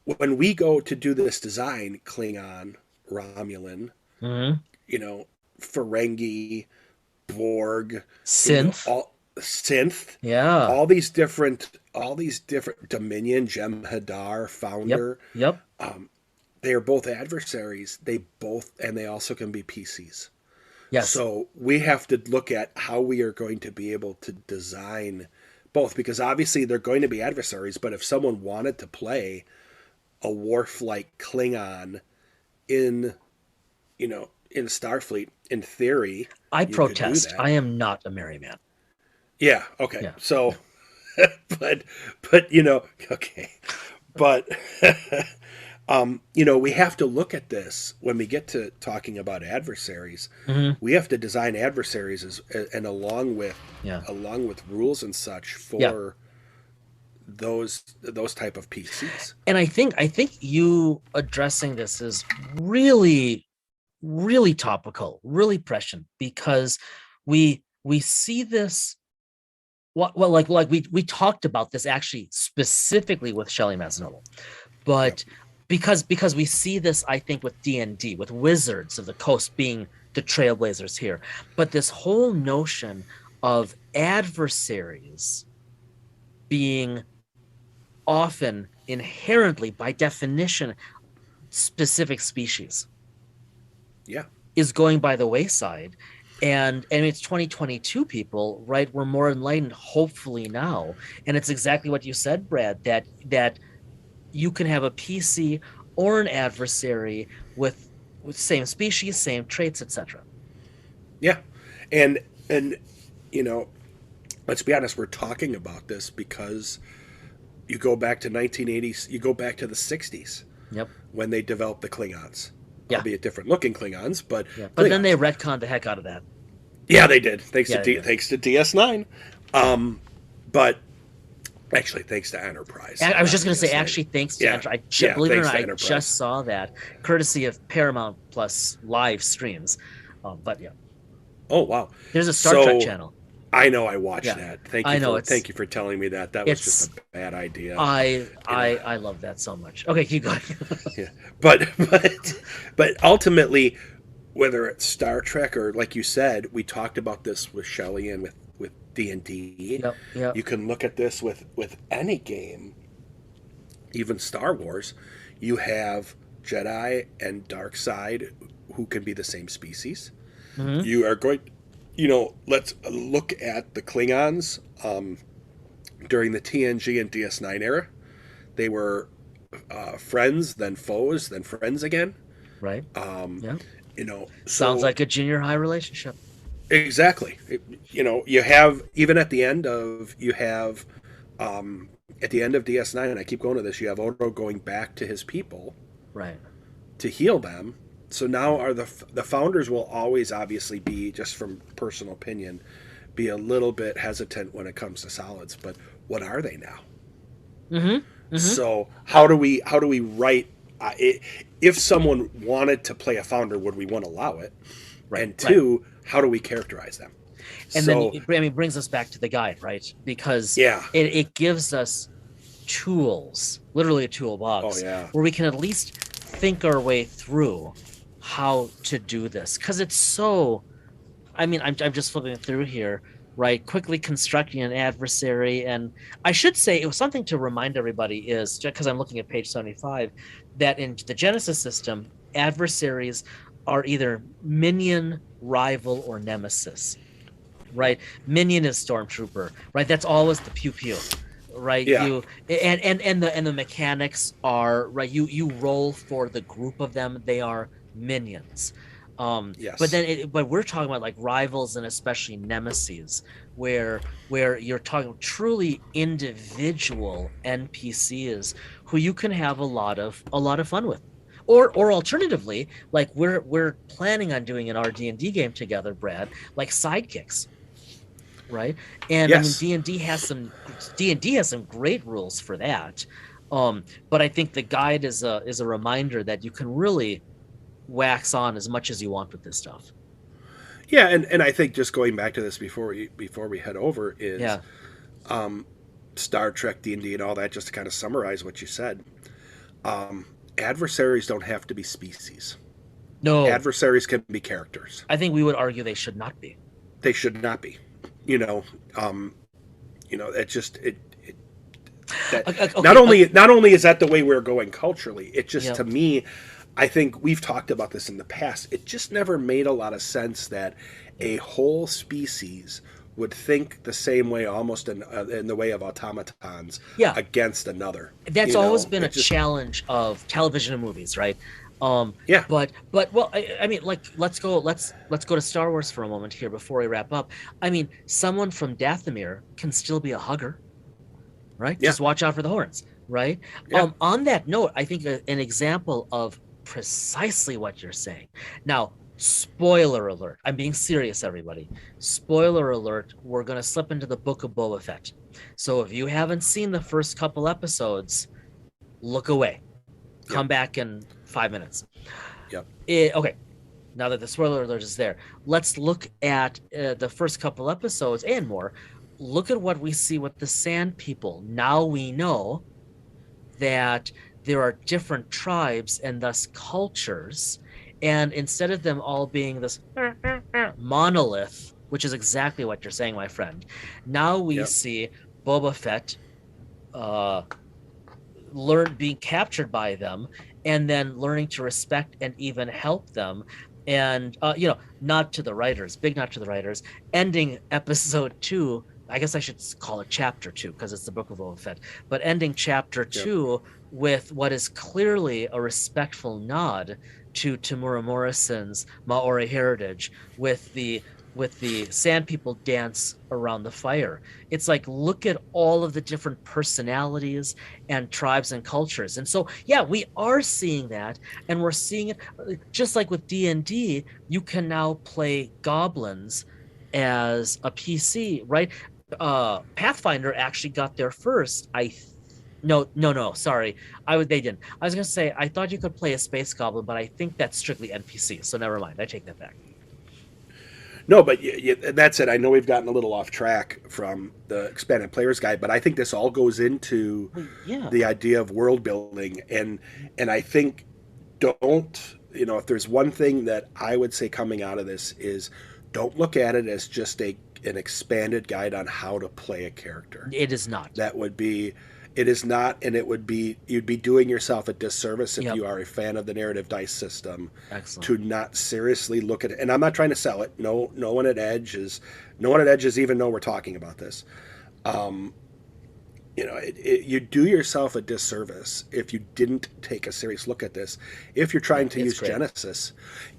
Speaker 1: when we go to do this design, Klingon, Romulan,
Speaker 2: Mhm.
Speaker 1: Ferengi, Borg,
Speaker 2: Synth.
Speaker 1: all synth,
Speaker 2: Yeah.
Speaker 1: all these different Dominion, Jem'Hadar, Founder.
Speaker 2: Yep.
Speaker 1: They are both adversaries. And they also can be PCs.
Speaker 2: Yes.
Speaker 1: So we have to look at how we are going to be able to design both, because obviously they're going to be adversaries. But if someone wanted to play a Worf like Klingon in Starfleet, in theory,
Speaker 2: I
Speaker 1: you could do
Speaker 2: protest.
Speaker 1: that.
Speaker 2: I am not a merry man.
Speaker 1: Yeah. Okay.
Speaker 2: Yeah.
Speaker 1: So, but okay, but we have to look at this when we get to talking about adversaries.
Speaker 2: Mhm.
Speaker 1: We have to design adversaries and along with
Speaker 2: Yeah.
Speaker 1: rules and such for
Speaker 2: Yeah.
Speaker 1: those type of PCs.
Speaker 2: And I think you addressing this is really, really topical, really prescient, because we see this. Well, like we talked about this actually specifically with Shelley Masnoble, but because we see this, I think, with D&D, with Wizards of the Coast being the trailblazers here, but this whole notion of adversaries being often inherently, by definition, specific species
Speaker 1: Yeah.
Speaker 2: is going by the wayside. And it's 2022, people, right? We're more enlightened, hopefully, now. And it's exactly what you said, Brad, that you can have a PC or an adversary with same species, same traits, etc.
Speaker 1: Yeah. And let's be honest, we're talking about this because you go back to 1980s, you go back to the 60s
Speaker 2: Yep.
Speaker 1: when they developed the Klingons.
Speaker 2: Yeah.
Speaker 1: albeit different looking Klingons, but
Speaker 2: Yeah. But
Speaker 1: Klingons.
Speaker 2: then they retconned the heck out of that.
Speaker 1: Yeah, they did. Thanks
Speaker 2: Yeah,
Speaker 1: to thanks to DS9. But actually, thanks to Enterprise.
Speaker 2: I was just going to say,
Speaker 1: DS9.
Speaker 2: actually, thanks to
Speaker 1: Yeah.
Speaker 2: Enterprise.
Speaker 1: Yeah,
Speaker 2: Believe it or
Speaker 1: thanks
Speaker 2: not,
Speaker 1: to
Speaker 2: I
Speaker 1: Enterprise.
Speaker 2: just saw that, courtesy of Paramount Plus live streams. But yeah,
Speaker 1: Oh wow,
Speaker 2: there's a Star Trek channel.
Speaker 1: I know I watched
Speaker 2: Yeah.
Speaker 1: that.
Speaker 2: I know,
Speaker 1: Thank you for telling me that. That was just a bad idea.
Speaker 2: I love that so much. Okay, keep going.
Speaker 1: Yeah. But ultimately, whether it's Star Trek or like you said, we talked about this with Shelley and with D&D.
Speaker 2: Yep.
Speaker 1: You can look at this with any game, even Star Wars. You have Jedi and dark side who can be the same species.
Speaker 2: Mhm.
Speaker 1: You are going, let's look at the Klingons during the TNG and DS9 era. They were friends, then foes, then friends again.
Speaker 2: Right. Yeah.
Speaker 1: So
Speaker 2: Sounds like a junior high relationship.
Speaker 1: exactly. You have even at the end of DS9, and I keep going to this. You have Odo going back to his people,
Speaker 2: Right.
Speaker 1: to heal them. So now are the founders will always obviously be, just from personal opinion, be a little bit hesitant when it comes to solids. But what are they now?
Speaker 2: Mm-hmm.
Speaker 1: So how do we write? If someone wanted to play a founder, would we want to allow it?
Speaker 2: Right.
Speaker 1: And two, how do we characterize them?
Speaker 2: And then it brings us back to the guide, right? Because it gives us tools, literally a toolbox, where we can at least think our way through how to do this. Because it's so, I'm just flipping through here, right? Quickly constructing an adversary. And I should say, it was something to remind everybody is, because I'm looking at page 75, that in the Genesys system, adversaries are either minion, rival, or nemesis, right? Minion is stormtrooper, right? That's always the pew pew, right?
Speaker 1: Yeah.
Speaker 2: And the mechanics are, right, you roll for the group of them. They are minions.
Speaker 1: Yes.
Speaker 2: But we're talking about like rivals and especially nemesis, where you're talking truly individual NPCs who you can have a lot of fun with. Or alternatively, like we're planning on doing an D&D game together, Brad, like sidekicks, right? And
Speaker 1: yes.
Speaker 2: I mean, D&D has some great rules for that. But I think the guide is a reminder that you can really wax on as much as you want with this stuff.
Speaker 1: Yeah, and I think just going back to this before we head over is Star Trek, D&D, and all that. Just to kind of summarize what you said. Adversaries don't have to be species.
Speaker 2: No.
Speaker 1: Adversaries can be characters.
Speaker 2: I think we would argue they should not be.
Speaker 1: They should not be. It just
Speaker 2: Okay,
Speaker 1: not only is that the way we're going culturally, it just to me, I think we've talked about this in the past. It just never made a lot of sense that a whole species would think the same way, almost in the way of automatons, against another.
Speaker 2: That's always been a challenge of television and movies, right? But well, I mean, like, let's go to Star Wars for a moment here before we wrap up. I mean, someone from Dathomir can still be a hugger, right?
Speaker 1: Yeah.
Speaker 2: Just watch out for the horns, right?
Speaker 1: Yeah.
Speaker 2: On that note, I think an example of precisely what you're saying. Now, spoiler alert. I'm being serious, everybody. Spoiler alert. We're going to slip into the Book of Boba Fett. So if you haven't seen the first couple episodes, look away. Come back in 5 minutes.
Speaker 1: Yep.
Speaker 2: Okay. Now that the spoiler alert is there, let's look at the first couple episodes and more. Look at what we see with the Sand People. Now we know that there are different tribes and thus cultures. And instead of them all being this monolith, which is exactly what you're saying, my friend, now we see Boba Fett being captured by them and then learning to respect and even help them. And, nod to the writers, big nod to the writers, ending episode 2. I guess I should call it chapter 2 because it's the Book of Boba Fett, but ending chapter 2 with what is clearly a respectful nod to Tamura Morrison's Maori heritage, with the sand people dance around the fire. It's like, look at all of the different personalities and tribes and cultures. And so, yeah, we are seeing that, and we're seeing it just like with D&D. You can now play goblins as a PC, right? Pathfinder actually got there first. No, sorry. They didn't. I was gonna say, I thought you could play a space goblin, but I think that's strictly NPC. So never mind. I take that back.
Speaker 1: No, but that's it. I know we've gotten a little off track from the Expanded Players Guide, but I think this all goes into
Speaker 2: Well, yeah.
Speaker 1: the idea of world building, and I think if there's one thing that I would say coming out of this is, don't look at it as just an expanded guide on how to play a character.
Speaker 2: It is not.
Speaker 1: It is not, and you'd be doing yourself a disservice if
Speaker 2: Yep.
Speaker 1: you are a fan of the narrative dice system.
Speaker 2: Excellent.
Speaker 1: To not seriously look at it. And I'm not trying to sell it. No one at Edge even know we're talking about this. You do yourself a disservice if you didn't take a serious look at this. If you're trying to use
Speaker 2: great.
Speaker 1: Genesys,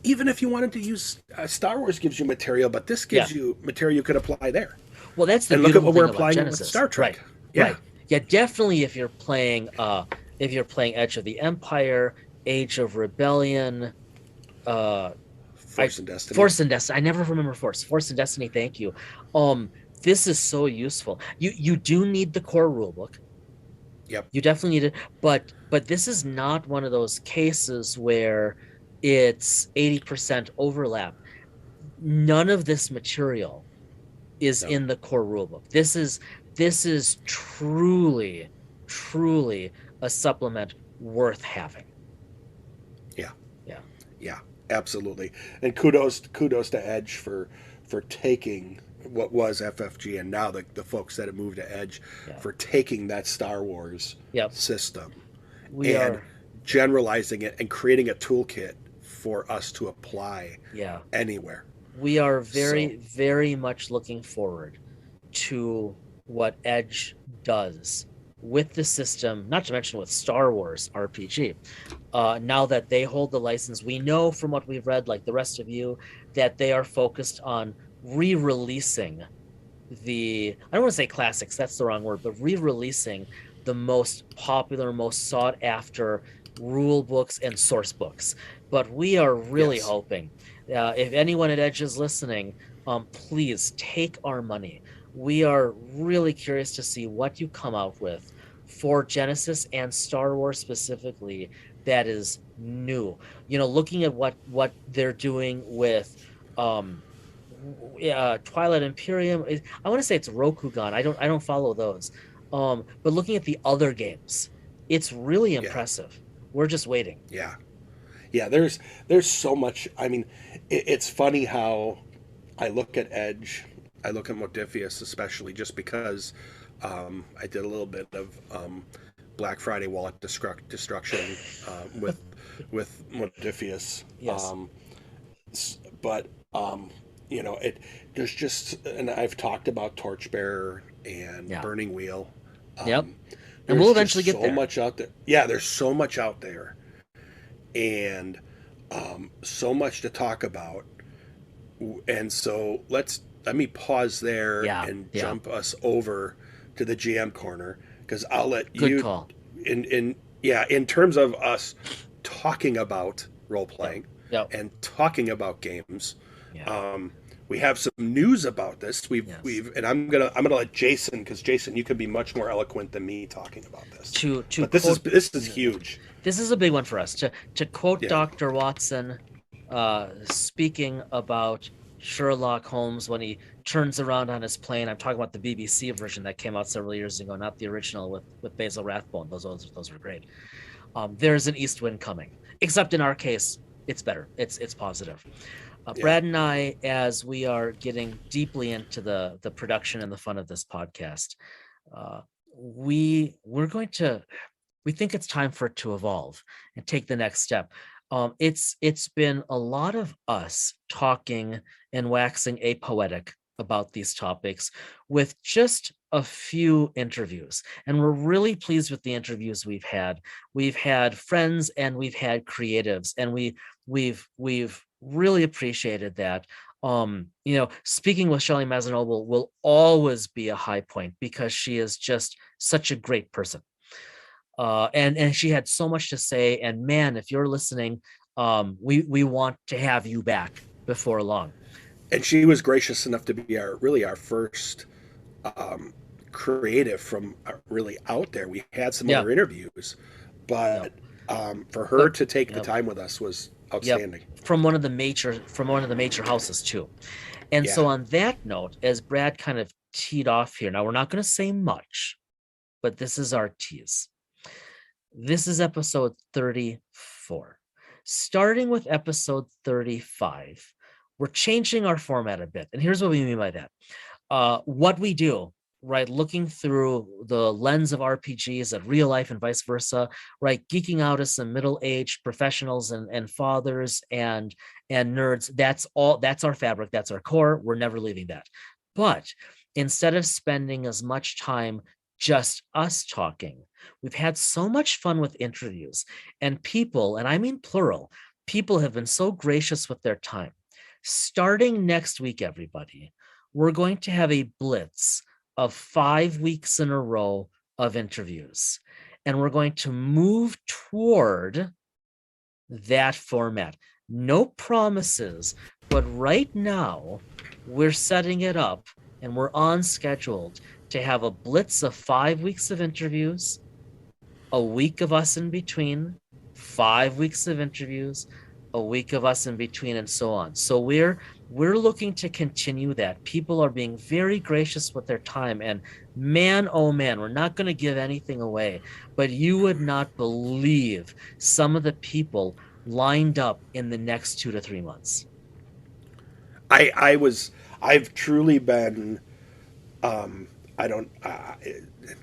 Speaker 1: even if you wanted to use Star Wars gives you material, but this gives you material you could apply there.
Speaker 2: Well, that's the
Speaker 1: and look at what we're
Speaker 2: beautiful thing
Speaker 1: applying
Speaker 2: about
Speaker 1: with
Speaker 2: Genesys.
Speaker 1: Star Trek.
Speaker 2: Right.
Speaker 1: Yeah.
Speaker 2: Right. Yeah, definitely. If you're playing Edge of the Empire, Age of Rebellion,
Speaker 1: Force and Destiny.
Speaker 2: Force and Destiny. I never remember Force and Destiny. Thank you. This is so useful. You do need the core rulebook.
Speaker 1: Yep.
Speaker 2: You definitely need it, but this is not one of those cases where it's 80% overlap. None of this material is in the core rulebook. This is truly a supplement worth having.
Speaker 1: Yeah, absolutely. And kudos to Edge for taking what was FFG and now the folks that have moved to Edge for taking that Star Wars system and generalizing it and creating a toolkit for us to apply anywhere.
Speaker 2: We are very much looking forward to what Edge does with the system, not to mention with Star Wars RPG. Now that they hold the license, we know from what we've read, like the rest of you, that they are focused on re-releasing I don't want to say classics, that's the wrong word, but re-releasing the most popular, most sought after rule books and source books. But we are really hoping, if anyone at Edge is listening, please take our money. We are really curious to see what you come out with for Genesys and Star Wars specifically that is new. Looking at what they're doing with Twilight Imperium. I want to say it's Rokugan. I don't follow those. But looking at the other games, it's really impressive. We're just waiting.
Speaker 1: Yeah. There's so much. I mean, it's funny how I look at Edge. I look at Modifius, especially just because I did a little bit of Black Friday wallet destruction with Modifius.
Speaker 2: Yes.
Speaker 1: But there's just, and I've talked about Torchbearer and Burning Wheel.
Speaker 2: And we'll eventually get there.
Speaker 1: So much out there. Yeah, there's so much out there, and so much to talk about. And so let me pause there and jump us over to the GM corner, because I'll let
Speaker 2: Good call.
Speaker 1: In terms of us talking about role playing and talking about games. We have some news about this. And I'm gonna let Jason, because Jason, you can be much more eloquent than me talking about this. But this is huge.
Speaker 2: This is a big one for us. To quote Dr. Watson, speaking about Sherlock Holmes when he turns around on his plane. I'm talking about the BBC version that came out several years ago, not the original with Basil Rathbone. Those were great. There's an east wind coming, except in our case, it's better. It's positive. Brad and I, as we are getting deeply into the production and the fun of this podcast, we think it's time for it to evolve and take the next step. It's been a lot of us talking and waxing apoetic about these topics with just a few interviews, and we're really pleased with the interviews we've had. We've had friends and we've had creatives, and we've really appreciated that. Speaking with Shelley Mazanoble will always be a high point because she is just such a great person. And she had so much to say. And man, if you're listening, we want to have you back before long.
Speaker 1: And she was gracious enough to be our first creative from really out there. We had some other interviews, but for her to take the time with us was outstanding.
Speaker 2: From one of the major houses too. And so on that note, as Brad kind of teed off here, now we're not going to say much, but this is our tease. This is episode 34. Starting with episode 35, we're changing our format a bit. And here's what we mean by that. What we do, right, looking through the lens of RPGs at real life and vice versa, right, geeking out as some middle-aged professionals and fathers and nerds, that's our fabric, that's our core. We're never leaving that. But instead of spending as much time just us talking, we've had so much fun with interviews, and people, and I mean plural, people have been so gracious with their time. Starting next week, everybody, we're going to have a blitz of 5 weeks in a row of interviews, and we're going to move toward that format. No promises, but right now we're setting it up and we're on scheduled to have a blitz of 5 weeks of interviews, a week of us in between, 5 weeks of interviews, a week of us in between, and so on. So we're looking to continue that. People are being very gracious with their time, and man, oh man, we're not going to give anything away, but you would not believe some of the people lined up in the next 2 to 3 months.
Speaker 1: I've truly been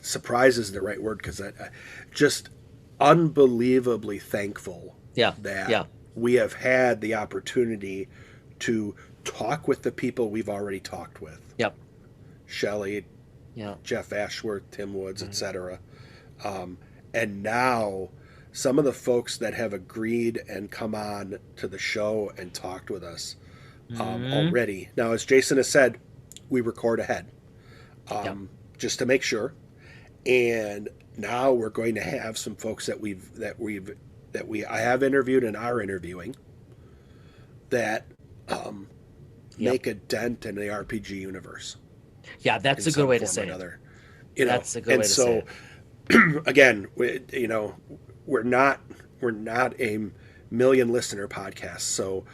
Speaker 1: surprise is the right word, because I just unbelievably thankful that we have had the opportunity to talk with the people we've already talked with.
Speaker 2: Yep.
Speaker 1: Shelley, Jeff Ashworth, Tim Woods, etc. And now some of the folks that have agreed and come on to the show and talked with us already. Now, as Jason has said, we record ahead. Just to make sure. And now we're going to have some folks I have interviewed and are interviewing that make a dent in the RPG universe.
Speaker 2: Yeah, that's a good way to say it. That's a good way to say it.
Speaker 1: Again, we're not a million listener podcast, so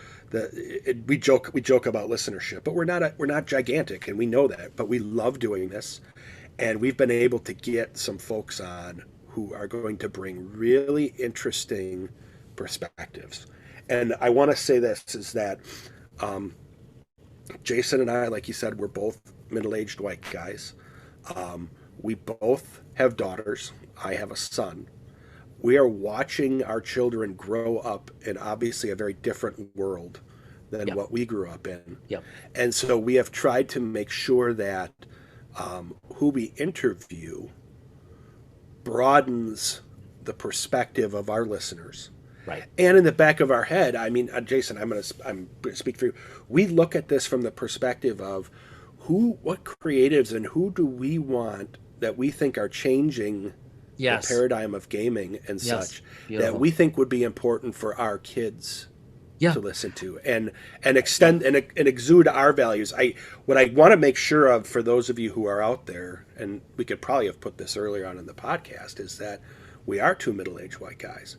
Speaker 1: we joke about listenership, but we're not gigantic, and we know that. But we love doing this, and we've been able to get some folks on who are going to bring really interesting perspectives. And I want to say this is that Jason and I, like you said, we're both middle-aged white guys. We both have daughters. I have a son. We are watching our children grow up in obviously a very different world than what we grew up in. And so we have tried to make sure that who we interview broadens the perspective of our listeners.
Speaker 2: Right.
Speaker 1: And in the back of our head, I mean, Jason, I'm going to speak for you. We look at this from the perspective of what creatives and who do we want that we think are changing the paradigm of gaming and such that we think would be important for our kids to listen to and extend and exude our values. What I want to make sure of for those of you who are out there, and we could probably have put this earlier on in the podcast, is that we are two middle-aged white guys,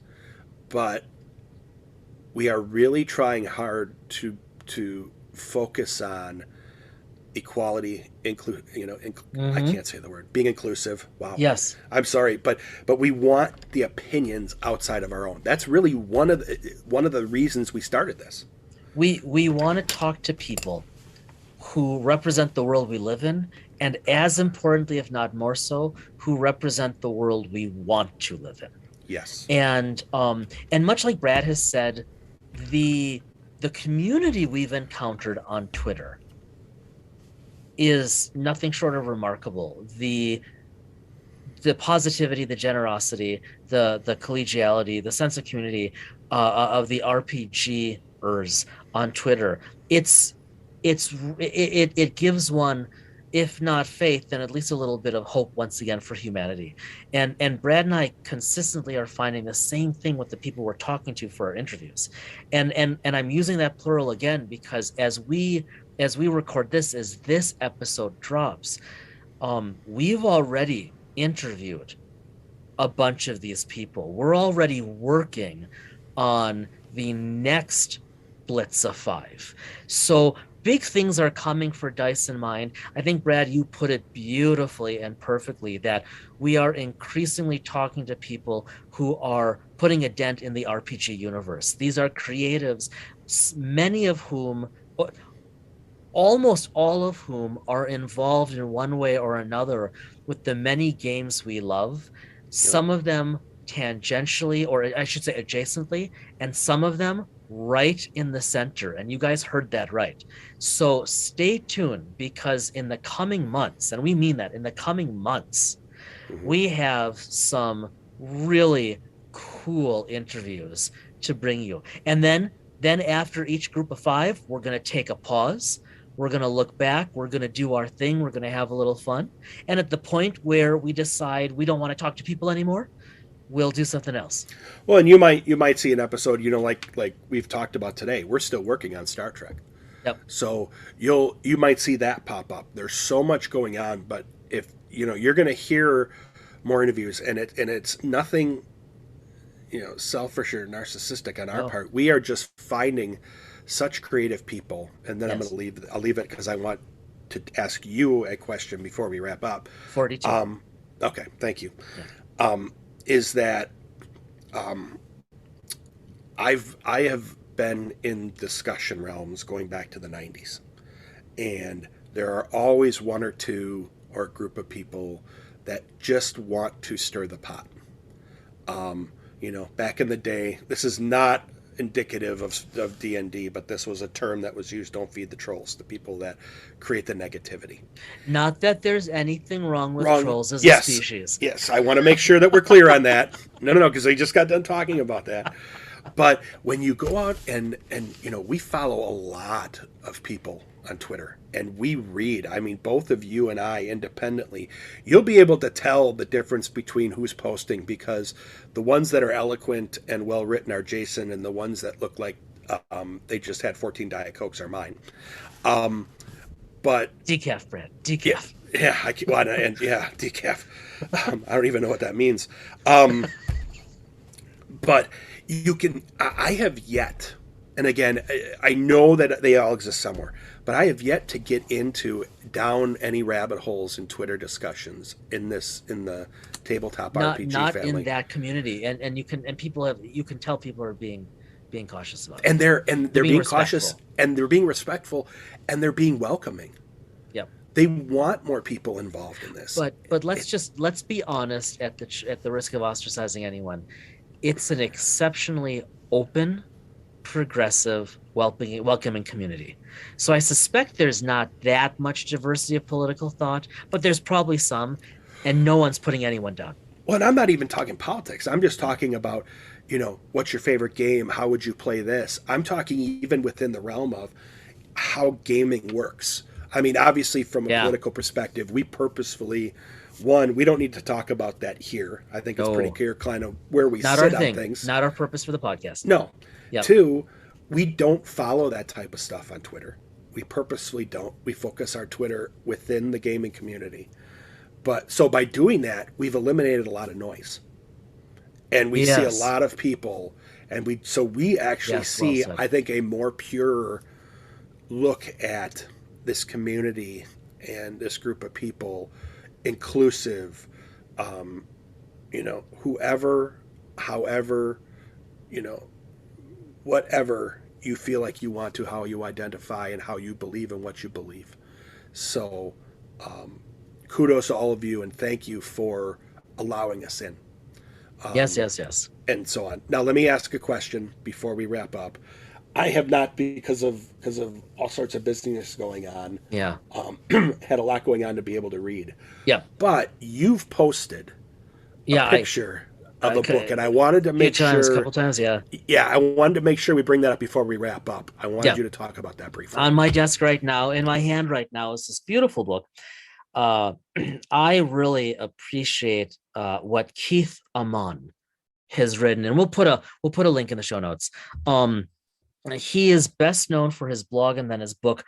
Speaker 1: but we are really trying hard to focus on equality, I can't say the word, being inclusive. Wow.
Speaker 2: Yes.
Speaker 1: I'm sorry, but we want the opinions outside of our own. That's really one of the reasons we started this.
Speaker 2: We want to talk to people who represent the world we live in, and as importantly, if not more so, who represent the world we want to live in.
Speaker 1: Yes.
Speaker 2: And much like Brad has said, the community we've encountered on Twitter is nothing short of remarkable. The positivity, the generosity, the collegiality, the sense of community of the RPGers on Twitter. It's it gives one, if not faith, then at least a little bit of hope once again for humanity. And Brad and I consistently are finding the same thing with the people we're talking to for our interviews. And I'm using that plural again because as we record this, as this episode drops, we've already interviewed a bunch of these people. We're already working on the next Blitz of 5. So big things are coming for Dice and Mind. I think, Brad, you put it beautifully and perfectly that we are increasingly talking to people who are putting a dent in the RPG universe. These are creatives, many of whom, almost all of whom are involved in one way or another with the many games we love, some of them tangentially, or I should say adjacently, and some of them right in the center. And you guys heard that right. So stay tuned, because in the coming months, and we mean that, in the coming months, we have some really cool interviews to bring you. And then after each group of 5, we're going to take a pause. We're going to look back. We're going to do our thing. We're going to have a little fun. And at the point where we decide we don't want to talk to people anymore, we'll do something else.
Speaker 1: Well, and you might see an episode, like we've talked about today. We're still working on Star Trek.
Speaker 2: Yep.
Speaker 1: So you might see that pop up. There's so much going on, but if you're going to hear more interviews, and it's nothing selfish or narcissistic on our part. We are just finding such creative people. And then I'll leave it because I want to ask you a question before we wrap up.
Speaker 2: 42.
Speaker 1: Okay, thank you.
Speaker 2: Yeah.
Speaker 1: Is that I have been in discussion realms going back to the 90s, and there are always one or two or a group of people that just want to stir the pot. Back in the day, this is not indicative of D&D, but this was a term that was used: don't feed the trolls, the people that create the negativity.
Speaker 2: Not that there's anything wrong with trolls as a species.
Speaker 1: Yes, I want to make sure that we're clear on that. No, because I just got done talking about that. But when you go out and we follow a lot of people on Twitter, and we read, I mean, both of you and I independently, you'll be able to tell the difference between who's posting, because the ones that are eloquent and well written are Jason, and the ones that look like they just had 14 Diet Cokes are mine. But
Speaker 2: decaf, Brad, decaf.
Speaker 1: Yeah, decaf. I don't even know what that means. But I have yet, and again, I know that they all exist somewhere, but I have yet to get down any rabbit holes in Twitter discussions in the tabletop RPG
Speaker 2: not
Speaker 1: family.
Speaker 2: in that community, and you can tell people are being cautious about it.
Speaker 1: And they're being cautious, and they're being respectful, and they're being welcoming.
Speaker 2: Yep.
Speaker 1: They want more people involved in this.
Speaker 2: But let's be honest, at the risk of ostracizing anyone, it's an exceptionally open, progressive, welcoming community. So I suspect there's not that much diversity of political thought, but there's probably some, and no one's putting anyone down.
Speaker 1: Well, and I'm not even talking politics. I'm just talking about, what's your favorite game? How would you play this? I'm talking even within the realm of how gaming works. I mean, obviously, from a political perspective, we purposefully... One, we don't need to talk about that here. I think it's pretty clear kind of where we sit on things.
Speaker 2: Not our purpose for the podcast.
Speaker 1: No.
Speaker 2: Yep.
Speaker 1: Two, we don't follow that type of stuff on Twitter. We purposefully don't. We focus our Twitter within the gaming community. But so by doing that, we've eliminated a lot of noise. And we see a lot of people, and we actually see, I think, a more pure look at this community and this group of people, inclusive, whoever, however, whatever you feel like you want to, how you identify and how you believe in what you believe. So kudos to all of you, and thank you for allowing us in.
Speaker 2: Yes.
Speaker 1: And so on. Now, let me ask a question before we wrap up. I have not, because of all sorts of business going on.
Speaker 2: Yeah.
Speaker 1: Had a lot going on to be able to read.
Speaker 2: Yeah.
Speaker 1: But you've posted a picture of a book, and I wanted to make
Speaker 2: a
Speaker 1: sure.
Speaker 2: couple times, yeah.
Speaker 1: Yeah, I wanted to make sure we bring that up before we wrap up. I wanted
Speaker 2: Yeah.
Speaker 1: you to talk about that briefly.
Speaker 2: On my desk right now, in my hand right now, is this beautiful book. I really appreciate what Keith Amon has written, and we'll put a link in the show notes. He is best known for his blog and then his book,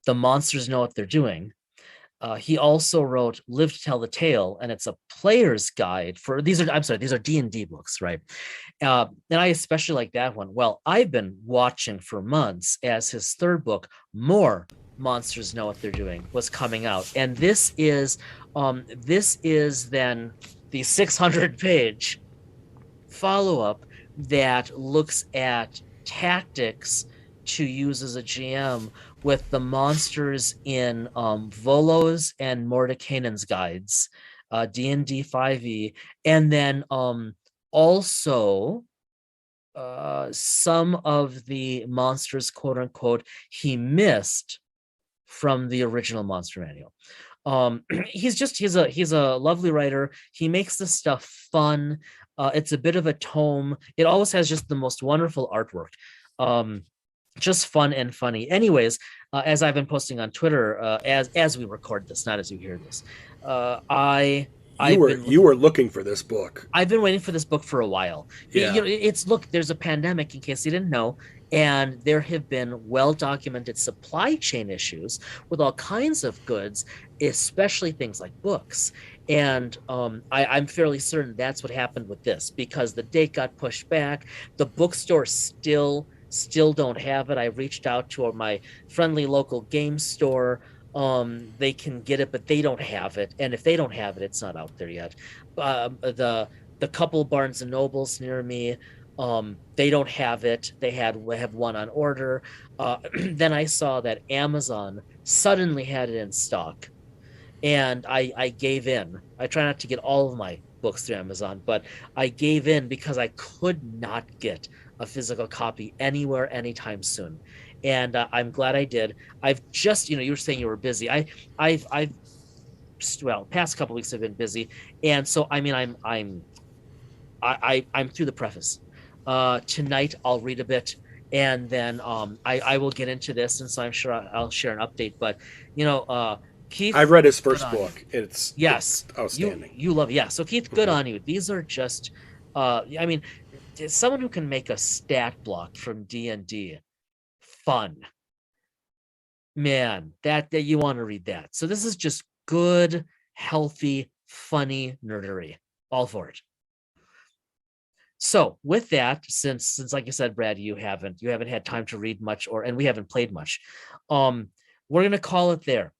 Speaker 2: The Monsters Know What They're Doing. He also wrote Live to Tell the Tale, and it's a player's guide for these are D&D books, right? And I especially like that one. Well, I've been watching for months as his third book, More Monsters Know What They're Doing, was coming out, and this is then the 600-page follow-up that looks at tactics to use as a GM with the monsters in Volo's and Mordekainen's guides, D&D 5e, and then also some of the monsters, quote unquote, he missed from the original monster manual. He's a lovely writer. He makes this stuff fun. It's a bit of a tome. It always has just the most wonderful artwork. Just fun and funny. Anyways, as I've been posting on Twitter, as we record this, not as you hear this,
Speaker 1: you were looking for this book.
Speaker 2: I've been waiting for this book for a while.
Speaker 1: Yeah.
Speaker 2: There's a pandemic, in case you didn't know, and there have been well-documented supply chain issues with all kinds of goods, especially things like books. And I'm fairly certain that's what happened with this, because the date got pushed back. The bookstore still don't have it. I reached out to my friendly local game store. They can get it, but they don't have it. And if they don't have it, it's not out there yet. The couple Barnes and Nobles near me, they don't have it. They have one on order. Then I saw that Amazon suddenly had it in stock, and I gave in. I try not to get all of my books through Amazon, but I gave in because I could not get a physical copy anywhere anytime soon. And I'm glad I did. I've just, you were saying you were busy. I've past couple weeks have been busy, and so I mean I'm through the preface. Tonight I'll read a bit, and then I will get into this, and so I'm sure I'll share an update. But Keith,
Speaker 1: I've read his first book. It's outstanding.
Speaker 2: You love it. Yeah. So Keith, good on you. These are just someone who can make a stat block from D&D fun, man, that you want to read that. So this is just good, healthy, funny nerdery. All for it. So with that, since like you said, Brad, you haven't had time to read much, and we haven't played much, we're gonna call it there.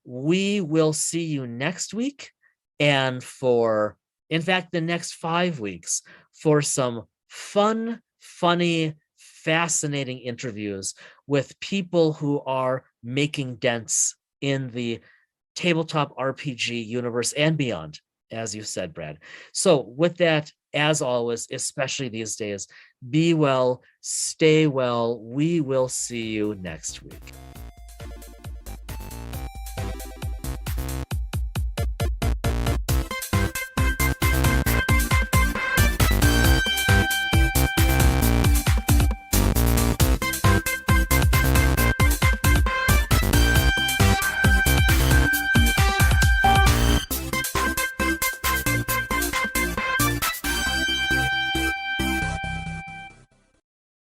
Speaker 2: We will see you next week, and in fact, the next 5 weeks, for some fun, funny, fascinating interviews with people who are making dents in the tabletop RPG universe and beyond, as you said, Brad. So with that, as always, especially these days, be well, stay well. We will see you next week.